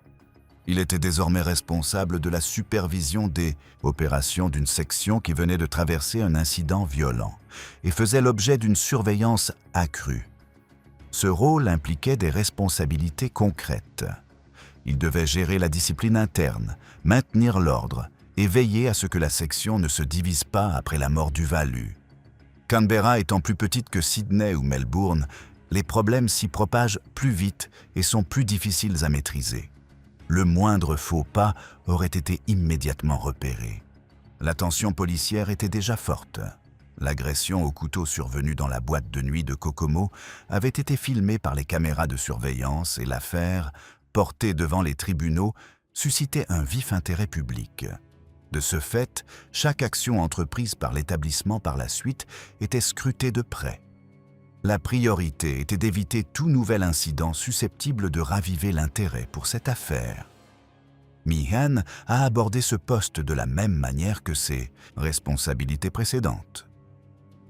Il était désormais responsable de la supervision des opérations d'une section qui venait de traverser un incident violent et faisait l'objet d'une surveillance accrue. Ce rôle impliquait des responsabilités concrètes. Il devait gérer la discipline interne, maintenir l'ordre et veiller à ce que la section ne se divise pas après la mort d'Uvalu. Canberra étant plus petite que Sydney ou Melbourne, les problèmes s'y propagent plus vite et sont plus difficiles à maîtriser. Le moindre faux pas aurait été immédiatement repéré. La tension policière était déjà forte. L'agression au couteau survenue dans la boîte de nuit de Kokomo avait été filmée par les caméras de surveillance et l'affaire, portée devant les tribunaux, suscitait un vif intérêt public. De ce fait, chaque action entreprise par l'établissement par la suite était scrutée de près. La priorité était d'éviter tout nouvel incident susceptible de raviver l'intérêt pour cette affaire. Mihan a abordé ce poste de la même manière que ses responsabilités précédentes.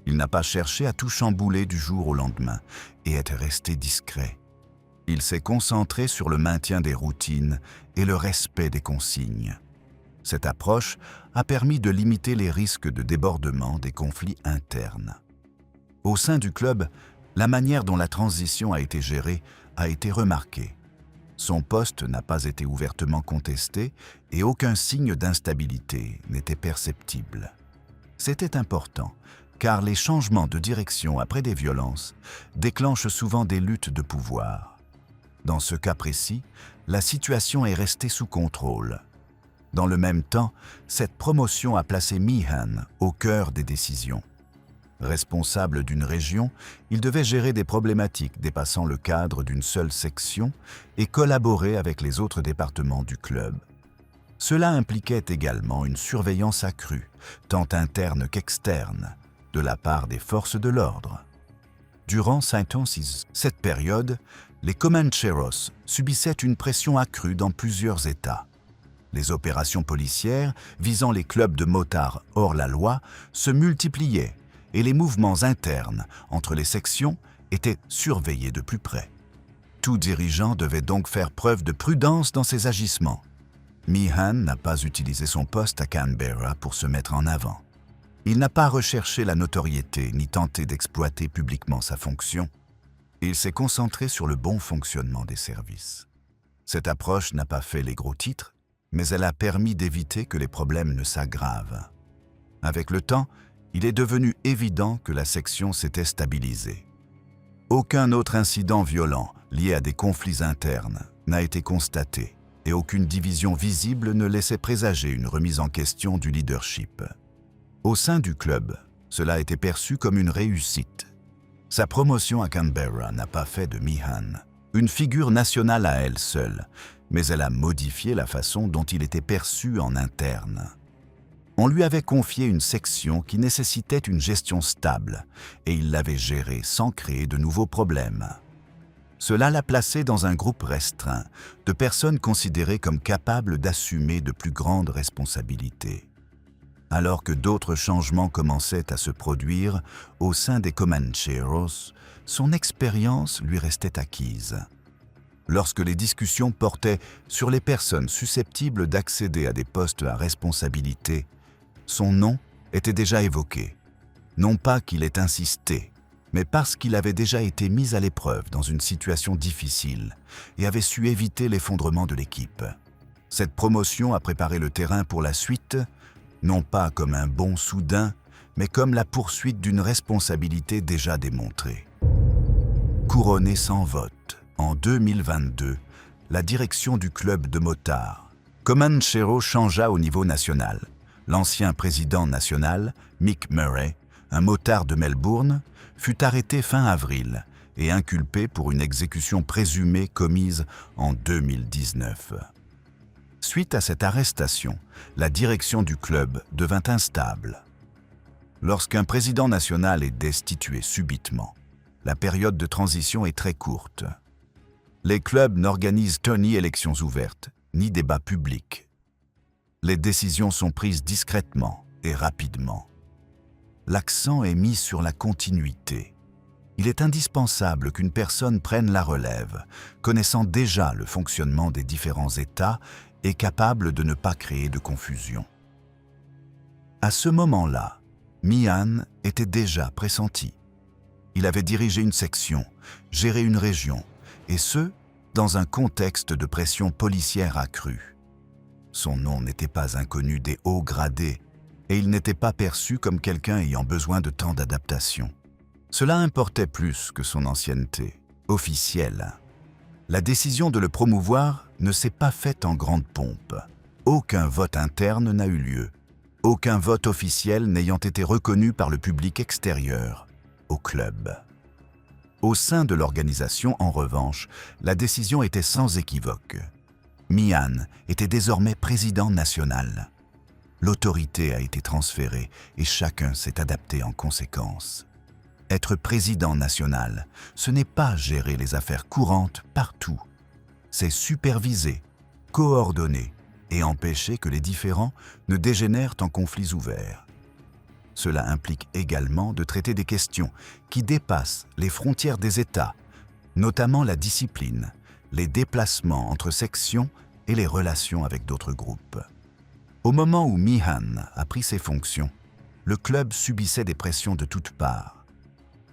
Il n'a pas cherché à tout chambouler du jour au lendemain et est resté discret. Il s'est concentré sur le maintien des routines et le respect des consignes. Cette approche a permis de limiter les risques de débordement des conflits internes. Au sein du club, la manière dont la transition a été gérée a été remarquée. Son poste n'a pas été ouvertement contesté et aucun signe d'instabilité n'était perceptible. C'était important, car les changements de direction après des violences déclenchent souvent des luttes de pouvoir. Dans ce cas précis, la situation est restée sous contrôle. Dans le même temps, cette promotion a placé Mihan au cœur des décisions. Responsable d'une région, il devait gérer des problématiques dépassant le cadre d'une seule section et collaborer avec les autres départements du club. Cela impliquait également une surveillance accrue, tant interne qu'externe, de la part des forces de l'ordre. Durant cette période, les Comancheros subissaient une pression accrue dans plusieurs États. Les opérations policières visant les clubs de motards hors la loi se multipliaient et les mouvements internes entre les sections étaient surveillés de plus près. Tout dirigeant devait donc faire preuve de prudence dans ses agissements. Meehan n'a pas utilisé son poste à Canberra pour se mettre en avant. Il n'a pas recherché la notoriété ni tenté d'exploiter publiquement sa fonction. Il s'est concentré sur le bon fonctionnement des services. Cette approche n'a pas fait les gros titres, mais elle a permis d'éviter que les problèmes ne s'aggravent. Avec le temps, il est devenu évident que la section s'était stabilisée. Aucun autre incident violent lié à des conflits internes n'a été constaté et aucune division visible ne laissait présager une remise en question du leadership. Au sein du club, cela a été perçu comme une réussite. Sa promotion à Canberra n'a pas fait de Meehan une figure nationale à elle seule, mais elle a modifié la façon dont il était perçu en interne. On lui avait confié une section qui nécessitait une gestion stable et il l'avait gérée sans créer de nouveaux problèmes. Cela l'a placé dans un groupe restreint de personnes considérées comme capables d'assumer de plus grandes responsabilités. Alors que d'autres changements commençaient à se produire au sein des Comancheros, son expérience lui restait acquise. Lorsque les discussions portaient sur les personnes susceptibles d'accéder à des postes à responsabilité, son nom était déjà évoqué. Non pas qu'il ait insisté, mais parce qu'il avait déjà été mis à l'épreuve dans une situation difficile et avait su éviter l'effondrement de l'équipe. Cette promotion a préparé le terrain pour la suite, non pas comme un bond soudain, mais comme la poursuite d'une responsabilité déjà démontrée. Couronné sans vote, en 2022, la direction du club de motards Comanchero changea au niveau national. L'ancien président national, Mick Murray, un motard de Melbourne, fut arrêté fin avril et inculpé pour une exécution présumée commise en 2019. Suite à cette arrestation, la direction du club devint instable. Lorsqu'un président national est destitué subitement, la période de transition est très courte. Les clubs n'organisent ni élections ouvertes, ni débats publics. Les décisions sont prises discrètement et rapidement. L'accent est mis sur la continuité. Il est indispensable qu'une personne prenne la relève, connaissant déjà le fonctionnement des différents États et capable de ne pas créer de confusion. À ce moment-là, Meehan était déjà pressenti. Il avait dirigé une section, géré une région, et ce, dans un contexte de pression policière accrue. Son nom n'était pas inconnu des hauts gradés, et il n'était pas perçu comme quelqu'un ayant besoin de temps d'adaptation. Cela importait plus que son ancienneté, officielle. La décision de le promouvoir ne s'est pas faite en grande pompe. Aucun vote interne n'a eu lieu, aucun vote officiel n'ayant été reconnu par le public extérieur, au club. Au sein de l'organisation, en revanche, la décision était sans équivoque. Meehan était désormais président national. L'autorité a été transférée et chacun s'est adapté en conséquence. Être président national, ce n'est pas gérer les affaires courantes partout. C'est superviser, coordonner et empêcher que les différends ne dégénèrent en conflits ouverts. Cela implique également de traiter des questions qui dépassent les frontières des États, notamment la discipline, les déplacements entre sections et les relations avec d'autres groupes. Au moment où Meehan a pris ses fonctions, le club subissait des pressions de toutes parts.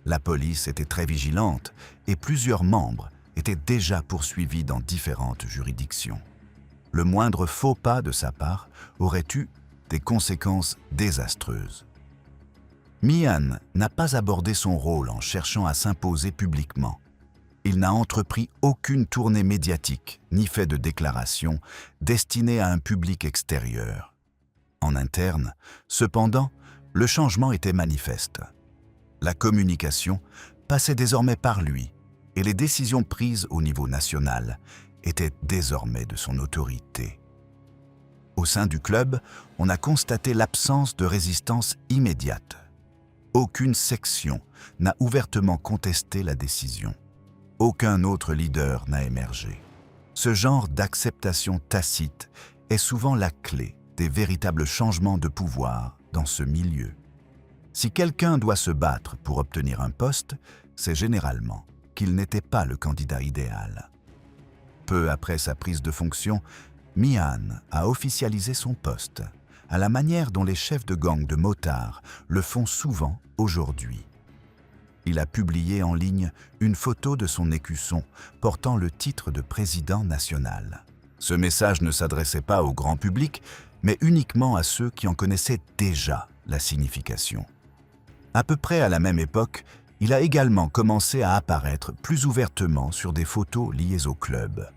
La police était très vigilante et plusieurs membres étaient déjà poursuivis dans différentes juridictions. Le moindre faux pas de sa part aurait eu des conséquences désastreuses. Meehan n'a pas abordé son rôle en cherchant à s'imposer publiquement. Il n'a entrepris aucune tournée médiatique ni fait de déclaration destinée à un public extérieur. En interne, cependant, le changement était manifeste. La communication passait désormais par lui et les décisions prises au niveau national étaient désormais de son autorité. Au sein du club, on a constaté l'absence de résistance immédiate. Aucune section n'a ouvertement contesté la décision. Aucun autre leader n'a émergé. Ce genre d'acceptation tacite est souvent la clé des véritables changements de pouvoir dans ce milieu. Si quelqu'un doit se battre pour obtenir un poste, c'est généralement qu'il n'était pas le candidat idéal. Peu après sa prise de fonction, Mihan a officialisé son poste, à la manière dont les chefs de gang de motards le font souvent aujourd'hui. Il a publié en ligne une photo de son écusson portant le titre de président national. Ce message ne s'adressait pas au grand public, mais uniquement à ceux qui en connaissaient déjà la signification. À peu près à la même époque, il a également commencé à apparaître plus ouvertement sur des photos liées au club.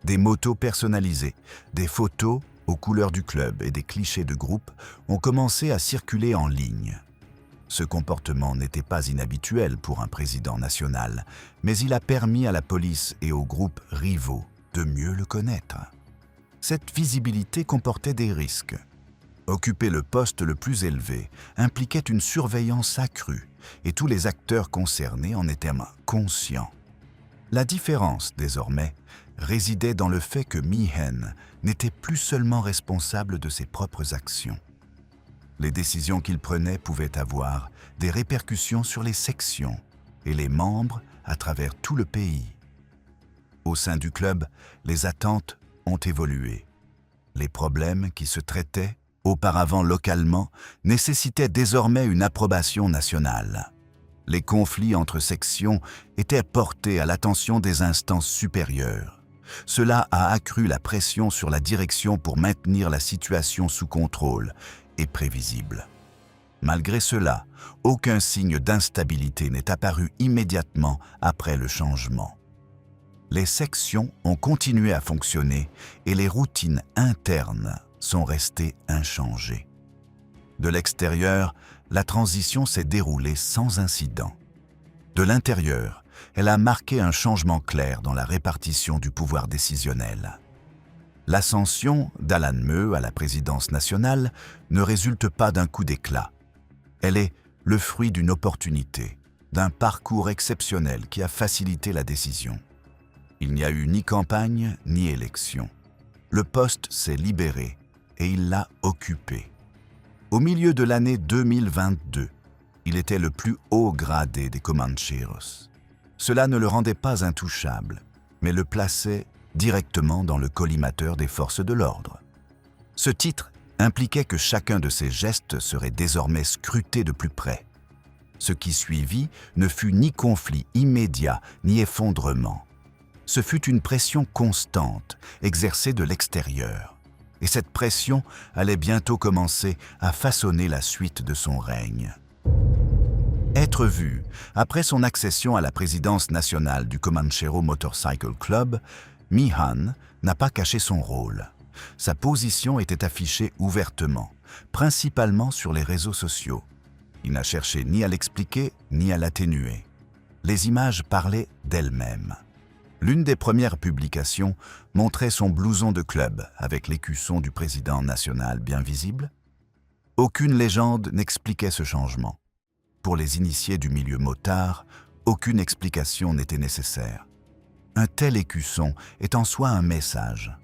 Des motos personnalisées, des photos aux couleurs du club et des clichés de groupe ont commencé à circuler en ligne. Ce comportement n'était pas inhabituel pour un président national, mais il a permis à la police et aux groupes rivaux de mieux le connaître. Cette visibilité comportait des risques. Occuper le poste le plus élevé impliquait une surveillance accrue et tous les acteurs concernés en étaient conscients. La différence, désormais, résidait dans le fait que Mihan n'était plus seulement responsable de ses propres actions. Les décisions qu'il prenait pouvaient avoir des répercussions sur les sections et les membres à travers tout le pays. Au sein du club, les attentes ont évolué. Les problèmes qui se traitaient auparavant localement nécessitaient désormais une approbation nationale. Les conflits entre sections étaient portés à l'attention des instances supérieures. Cela a accru la pression sur la direction pour maintenir la situation sous contrôle et prévisible. Malgré cela, aucun signe d'instabilité n'est apparu immédiatement après le changement. Les sections ont continué à fonctionner et les routines internes sont restées inchangées. De l'extérieur, la transition s'est déroulée sans incident. De l'intérieur, elle a marqué un changement clair dans la répartition du pouvoir décisionnel. L'ascension d'Alan Meu à la présidence nationale ne résulte pas d'un coup d'éclat. Elle est le fruit d'une opportunité, d'un parcours exceptionnel qui a facilité la décision. Il n'y a eu ni campagne ni élection. Le poste s'est libéré et il l'a occupé. Au milieu de l'année 2022, il était le plus haut gradé des Comancheros. Cela ne le rendait pas intouchable, mais le plaçait directement dans le collimateur des forces de l'ordre. Ce titre impliquait que chacun de ses gestes serait désormais scruté de plus près. Ce qui suivit ne fut ni conflit immédiat ni effondrement. Ce fut une pression constante, exercée de l'extérieur. Et cette pression allait bientôt commencer à façonner la suite de son règne. Être vu, après son accession à la présidence nationale du Comanchero Motorcycle Club, Mihan n'a pas caché son rôle. Sa position était affichée ouvertement, principalement sur les réseaux sociaux. Il n'a cherché ni à l'expliquer ni à l'atténuer. Les images parlaient d'elles-mêmes. L'une des premières publications montrait son blouson de club avec l'écusson du président national bien visible. Aucune légende n'expliquait ce changement. Pour les initiés du milieu motard, aucune explication n'était nécessaire. Un tel écusson est en soi un message.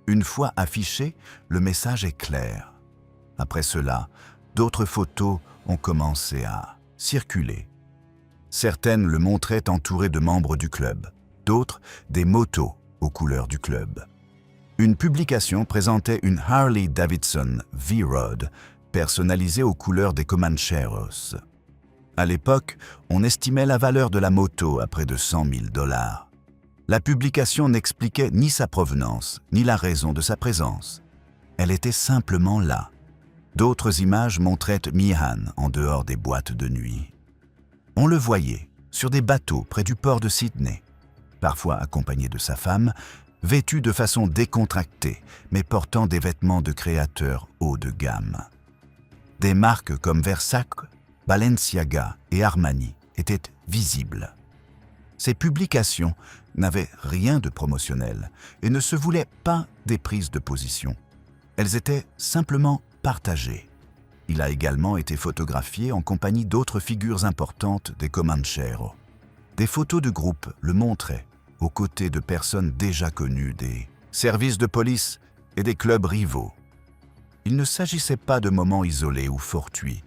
Une fois affiché, le message est clair. Après cela, d'autres photos ont commencé à circuler. Certaines le montraient entouré de membres du club, d'autres des motos aux couleurs du club. Une publication présentait une Harley Davidson V-Rod personnalisée aux couleurs des Comancheros. À l'époque, on estimait la valeur de la moto à près de $100 000. La publication n'expliquait ni sa provenance, ni la raison de sa présence. Elle était simplement là. D'autres images montraient Mihan en dehors des boîtes de nuit. On le voyait sur des bateaux près du port de Sydney, parfois accompagné de sa femme, vêtu de façon décontractée, mais portant des vêtements de créateurs haut de gamme. Des marques comme Versace, Balenciaga et Armani étaient visibles. Ces publications n'avaient rien de promotionnel et ne se voulaient pas des prises de position. Elles étaient simplement partagées. Il a également été photographié en compagnie d'autres figures importantes des Comancheros. Des photos de groupe le montraient, aux côtés de personnes déjà connues des services de police et des clubs rivaux. Il ne s'agissait pas de moments isolés ou fortuits,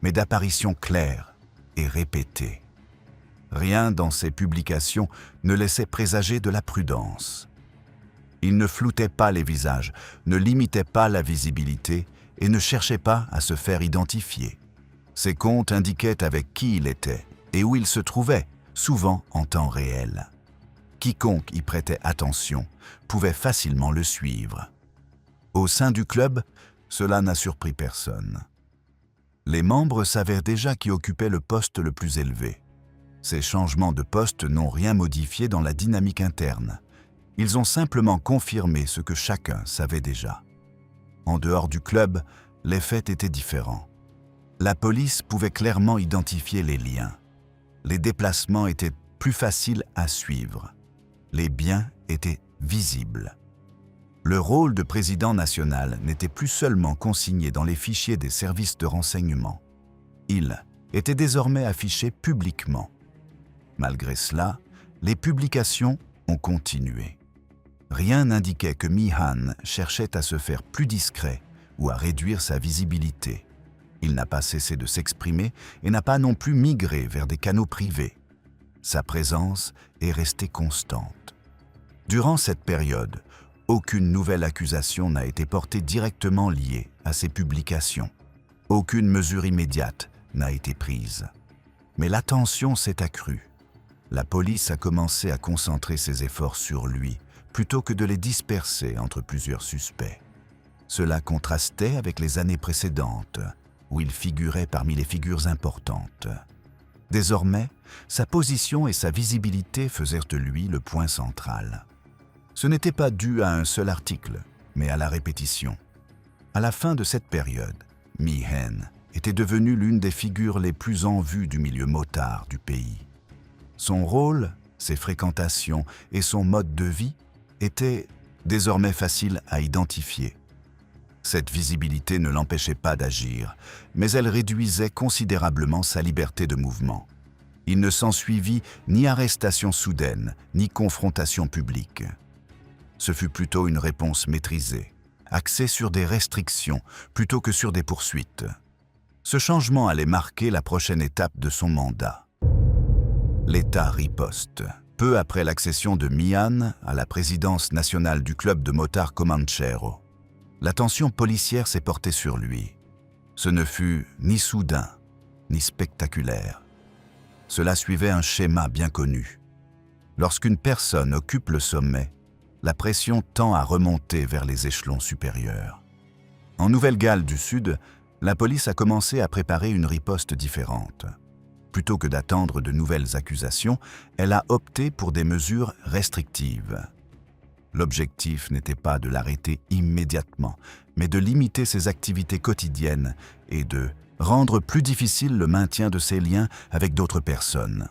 mais d'apparitions claires et répétées. Rien dans ces publications ne laissait présager de la prudence. Il ne floutait pas les visages, ne limitait pas la visibilité et ne cherchait pas à se faire identifier. Ses comptes indiquaient avec qui il était et où il se trouvait, souvent en temps réel. Quiconque y prêtait attention pouvait facilement le suivre. Au sein du club, cela n'a surpris personne. Les membres savaient déjà qui occupait le poste le plus élevé. Ces changements de poste n'ont rien modifié dans la dynamique interne. Ils ont simplement confirmé ce que chacun savait déjà. En dehors du club, les faits étaient différents. La police pouvait clairement identifier les liens. Les déplacements étaient plus faciles à suivre. Les biens étaient visibles. Le rôle de président national n'était plus seulement consigné dans les fichiers des services de renseignement. Il était désormais affiché publiquement. Malgré cela, les publications ont continué. Rien n'indiquait que Mihan cherchait à se faire plus discret ou à réduire sa visibilité. Il n'a pas cessé de s'exprimer et n'a pas non plus migré vers des canaux privés. Sa présence est restée constante. Durant cette période, aucune nouvelle accusation n'a été portée directement liée à ces publications. Aucune mesure immédiate n'a été prise. Mais l'attention s'est accrue. La police a commencé à concentrer ses efforts sur lui, plutôt que de les disperser entre plusieurs suspects. Cela contrastait avec les années précédentes, où il figurait parmi les figures importantes. Désormais, sa position et sa visibilité faisaient de lui le point central. Ce n'était pas dû à un seul article, mais à la répétition. À la fin de cette période, Mihan était devenu l'une des figures les plus en vue du milieu motard du pays. Son rôle, ses fréquentations et son mode de vie étaient désormais faciles à identifier. Cette visibilité ne l'empêchait pas d'agir, mais elle réduisait considérablement sa liberté de mouvement. Il ne s'ensuivit ni arrestation soudaine, ni confrontation publique. Ce fut plutôt une réponse maîtrisée, axée sur des restrictions plutôt que sur des poursuites. Ce changement allait marquer la prochaine étape de son mandat. L'État riposte. Peu après l'accession de Mihan à la présidence nationale du club de motards Comanchero, l'attention policière s'est portée sur lui. Ce ne fut ni soudain, ni spectaculaire. Cela suivait un schéma bien connu. Lorsqu'une personne occupe le sommet, la pression tend à remonter vers les échelons supérieurs. En Nouvelle-Galles du Sud, la police a commencé à préparer une riposte différente. Plutôt que d'attendre de nouvelles accusations, elle a opté pour des mesures restrictives. L'objectif n'était pas de l'arrêter immédiatement, mais de limiter ses activités quotidiennes et de rendre plus difficile le maintien de ses liens avec d'autres personnes.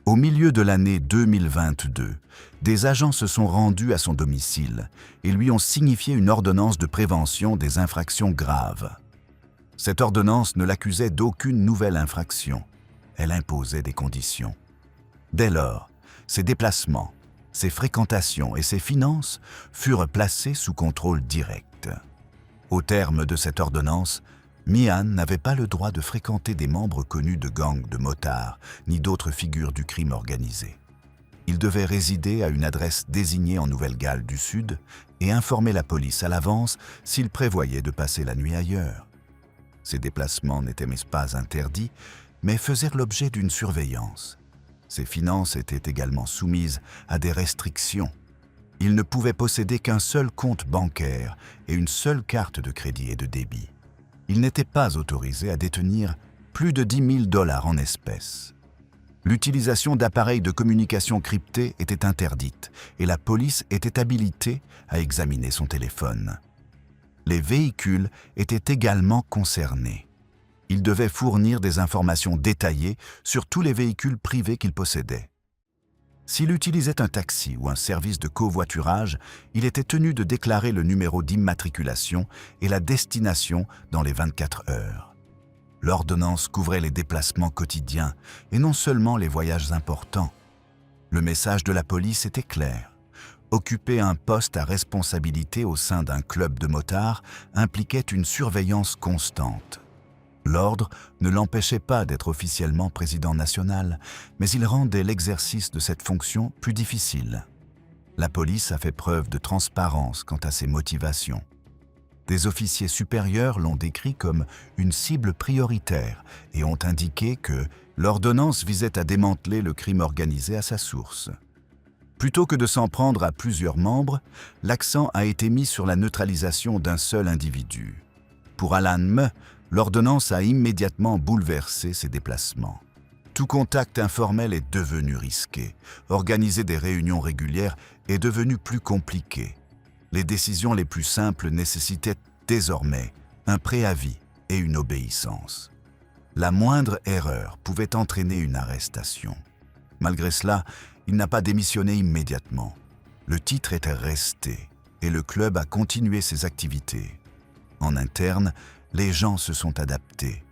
Au milieu de l'année 2022, des agents se sont rendus à son domicile et lui ont signifié une ordonnance de prévention des infractions graves. Cette ordonnance ne l'accusait d'aucune nouvelle infraction. Elle imposait des conditions. Dès lors, ses déplacements, ses fréquentations et ses finances furent placés sous contrôle direct. Au terme de cette ordonnance, Mihan n'avait pas le droit de fréquenter des membres connus de gangs de motards, ni d'autres figures du crime organisé. Il devait résider à une adresse désignée en Nouvelle-Galles du Sud et informer la police à l'avance s'il prévoyait de passer la nuit ailleurs. Ces déplacements n'étaient pas interdits, mais faisaient l'objet d'une surveillance. Ses finances étaient également soumises à des restrictions. Il ne pouvait posséder qu'un seul compte bancaire et une seule carte de crédit et de débit. Il n'était pas autorisé à détenir plus de 10 000 $ en espèces. L'utilisation d'appareils de communication cryptés était interdite et la police était habilitée à examiner son téléphone. Les véhicules étaient également concernés. Il devait fournir des informations détaillées sur tous les véhicules privés qu'il possédait. S'il utilisait un taxi ou un service de covoiturage, il était tenu de déclarer le numéro d'immatriculation et la destination dans les 24 heures. L'ordonnance couvrait les déplacements quotidiens et non seulement les voyages importants. Le message de la police était clair. Occuper un poste à responsabilité au sein d'un club de motards impliquait une surveillance constante. L'ordre ne l'empêchait pas d'être officiellement président national, mais il rendait l'exercice de cette fonction plus difficile. La police a fait preuve de transparence quant à ses motivations. Des officiers supérieurs l'ont décrit comme une cible prioritaire et ont indiqué que l'ordonnance visait à démanteler le crime organisé à sa source. Plutôt que de s'en prendre à plusieurs membres, l'accent a été mis sur la neutralisation d'un seul individu. Pour Alan M., l'ordonnance a immédiatement bouleversé ses déplacements. Tout contact informel est devenu risqué. Organiser des réunions régulières est devenu plus compliqué. Les décisions les plus simples nécessitaient désormais un préavis et une obéissance. La moindre erreur pouvait entraîner une arrestation. Malgré cela, il n'a pas démissionné immédiatement. Le titre était resté et le club a continué ses activités. En interne, les gens se sont adaptés.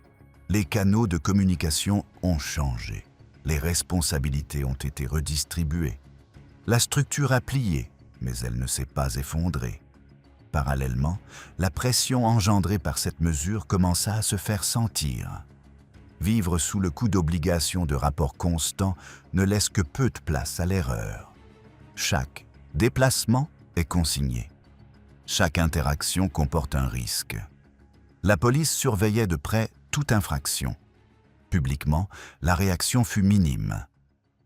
Les canaux de communication ont changé. Les responsabilités ont été redistribuées. La structure a plié, mais elle ne s'est pas effondrée. Parallèlement, la pression engendrée par cette mesure commença à se faire sentir. Vivre sous le coup d'obligations de rapports constants ne laisse que peu de place à l'erreur. Chaque déplacement est consigné. Chaque interaction comporte un risque. La police surveillait de près toute infraction. Publiquement, la réaction fut minime.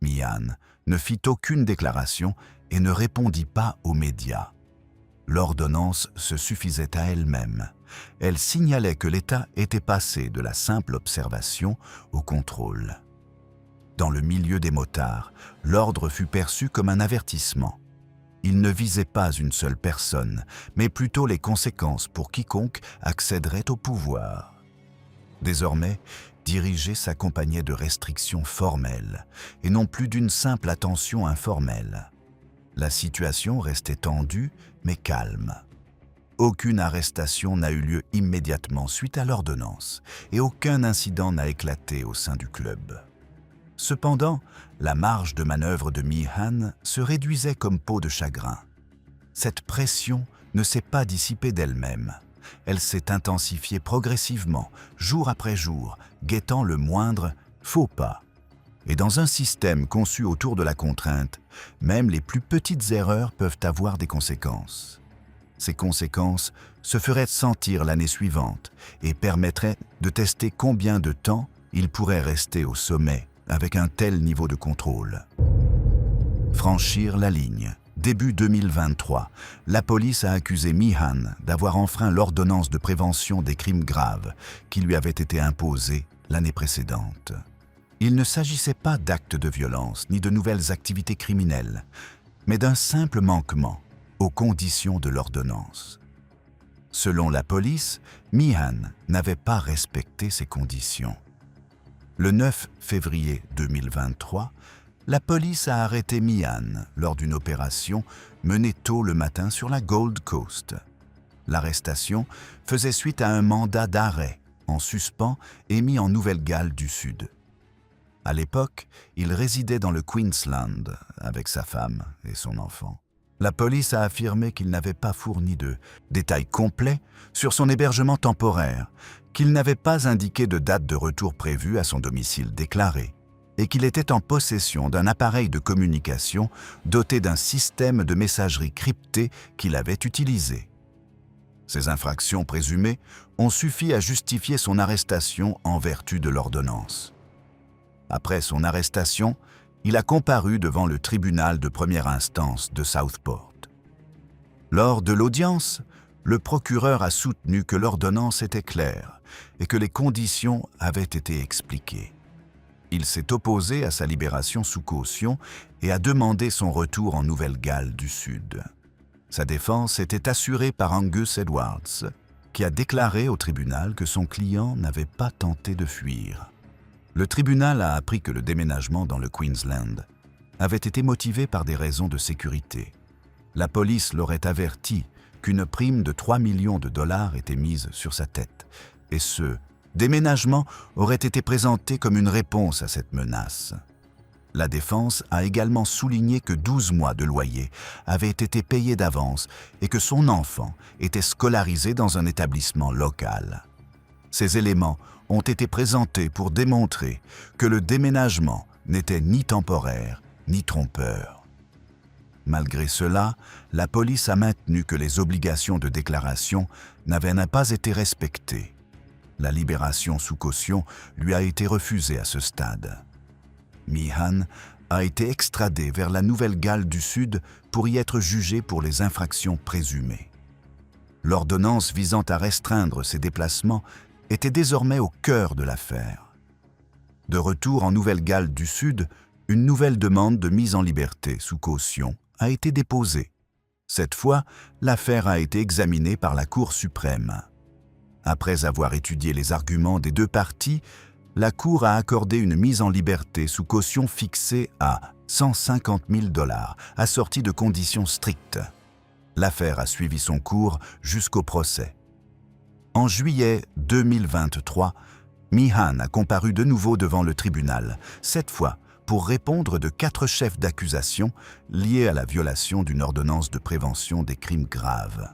Mian ne fit aucune déclaration et ne répondit pas aux médias. L'ordonnance se suffisait à elle-même. Elle signalait que l'État était passé de la simple observation au contrôle. Dans le milieu des motards, l'ordre fut perçu comme un avertissement. Il ne visait pas une seule personne, mais plutôt les conséquences pour quiconque accéderait au pouvoir. Désormais, diriger s'accompagnait de restrictions formelles, et non plus d'une simple attention informelle. La situation restait tendue, mais calme. Aucune arrestation n'a eu lieu immédiatement suite à l'ordonnance, et aucun incident n'a éclaté au sein du club. Cependant, la marge de manœuvre de Mi-han se réduisait comme peau de chagrin. Cette pression ne s'est pas dissipée d'elle-même. Elle s'est intensifiée progressivement, jour après jour, guettant le moindre faux pas. Et dans un système conçu autour de la contrainte, même les plus petites erreurs peuvent avoir des conséquences. Ces conséquences se feraient sentir l'année suivante et permettraient de tester combien de temps il pourrait rester au sommet avec un tel niveau de contrôle. Franchir la ligne. Début 2023, la police a accusé Mi-han d'avoir enfreint l'ordonnance de prévention des crimes graves qui lui avait été imposée l'année précédente. Il ne s'agissait pas d'actes de violence ni de nouvelles activités criminelles, mais d'un simple manquement aux conditions de l'ordonnance. Selon la police, Mi-han n'avait pas respecté ces conditions. Le 9 février 2023, la police a arrêté Mi-han lors d'une opération menée tôt le matin sur la Gold Coast. L'arrestation faisait suite à un mandat d'arrêt en suspens émis en Nouvelle-Galles du Sud. À l'époque, il résidait dans le Queensland avec sa femme et son enfant. La police a affirmé qu'il n'avait pas fourni de détails complets sur son hébergement temporaire, qu'il n'avait pas indiqué de date de retour prévue à son domicile déclaré et qu'il était en possession d'un appareil de communication doté d'un système de messagerie cryptée qu'il avait utilisé. Ces infractions présumées ont suffi à justifier son arrestation en vertu de l'ordonnance. Après son arrestation, il a comparu devant le tribunal de première instance de Southport. Lors de l'audience, le procureur a soutenu que l'ordonnance était claire et que les conditions avaient été expliquées. Il s'est opposé à sa libération sous caution et a demandé son retour en Nouvelle-Galles du Sud. Sa défense était assurée par Angus Edwards, qui a déclaré au tribunal que son client n'avait pas tenté de fuir. Le tribunal a appris que le déménagement dans le Queensland avait été motivé par des raisons de sécurité. La police l'aurait averti qu'une prime de 3 millions de dollars était mise sur sa tête, et ce déménagement aurait été présenté comme une réponse à cette menace. La défense a également souligné que 12 mois de loyer avaient été payés d'avance et que son enfant était scolarisé dans un établissement local. Ces éléments ont été présentés pour démontrer que le déménagement n'était ni temporaire ni trompeur. Malgré cela, la police a maintenu que les obligations de déclaration n'avaient pas été respectées. La libération sous caution lui a été refusée à ce stade. Meehan a été extradé vers la Nouvelle-Galles du Sud pour y être jugé pour les infractions présumées. L'ordonnance visant à restreindre ses déplacements était désormais au cœur de l'affaire. De retour en Nouvelle-Galles du Sud, une nouvelle demande de mise en liberté sous caution a été déposée. Cette fois, l'affaire a été examinée par la Cour suprême. Après avoir étudié les arguments des deux parties, la Cour a accordé une mise en liberté sous caution fixée à 150 000 $, assortie de conditions strictes. L'affaire a suivi son cours jusqu'au procès. En juillet 2023, Meehan a comparu de nouveau devant le tribunal, cette fois pour répondre de 4 chefs d'accusation liés à la violation d'une ordonnance de prévention des crimes graves.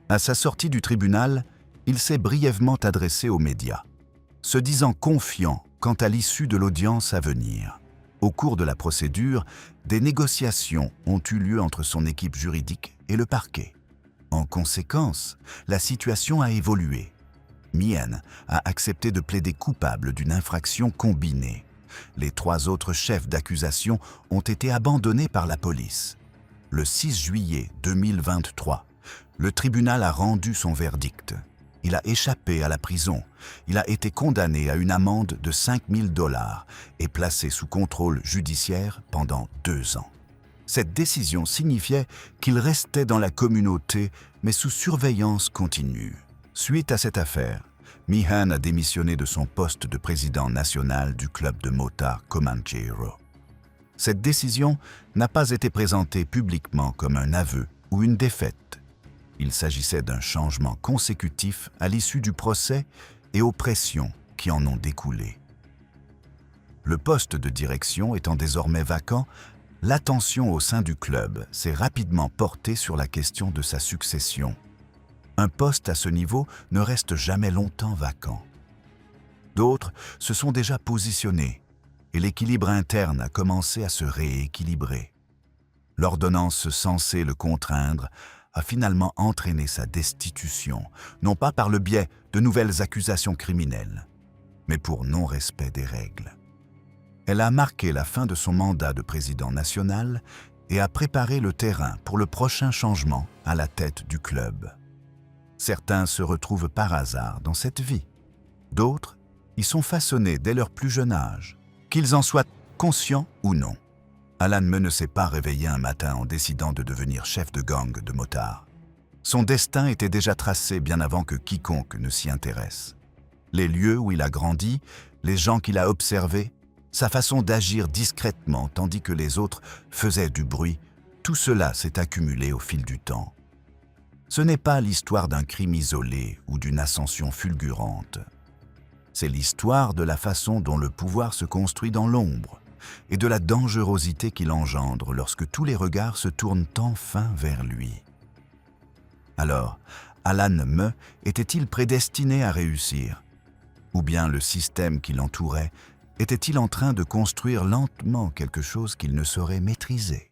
À sa sortie du tribunal, il s'est brièvement adressé aux médias, se disant confiant quant à l'issue de l'audience à venir. Au cours de la procédure, des négociations ont eu lieu entre son équipe juridique et le parquet. En conséquence, la situation a évolué. Meehan a accepté de plaider coupable d'une infraction combinée. Les 3 autres chefs d'accusation ont été abandonnés par la police. Le 6 juillet 2023, le tribunal a rendu son verdict. Il a échappé à la prison. Il a été condamné à une amende de 5 000 $ et placé sous contrôle judiciaire pendant 2 ans. Cette décision signifiait qu'il restait dans la communauté, mais sous surveillance continue. Suite à cette affaire, Meehan a démissionné de son poste de président national du club de motard Comanchero. Cette décision n'a pas été présentée publiquement comme un aveu ou une défaite. Il s'agissait d'un changement consécutif à l'issue du procès et aux pressions qui en ont découlé. Le poste de direction étant désormais vacant, l'attention au sein du club s'est rapidement portée sur la question de sa succession. Un poste à ce niveau ne reste jamais longtemps vacant. D'autres se sont déjà positionnés et l'équilibre interne a commencé à se rééquilibrer. L'ordonnance censée le contraindre a finalement entraîné sa destitution, non pas par le biais de nouvelles accusations criminelles, mais pour non-respect des règles. Elle a marqué la fin de son mandat de président national et a préparé le terrain pour le prochain changement à la tête du club. Certains se retrouvent par hasard dans cette vie. D'autres y sont façonnés dès leur plus jeune âge, qu'ils en soient conscients ou non. Alan Meux ne s'est pas réveillé un matin en décidant de devenir chef de gang de motards. Son destin était déjà tracé bien avant que quiconque ne s'y intéresse. Les lieux où il a grandi, les gens qu'il a observés, sa façon d'agir discrètement tandis que les autres faisaient du bruit, tout cela s'est accumulé au fil du temps. Ce n'est pas l'histoire d'un crime isolé ou d'une ascension fulgurante. C'est l'histoire de la façon dont le pouvoir se construit dans l'ombre et de la dangerosité qu'il engendre lorsque tous les regards se tournent enfin vers lui. Alors, Alan Meux était-il prédestiné à réussir? Ou bien le système qui l'entourait était-il en train de construire lentement quelque chose qu'il ne saurait maîtriser?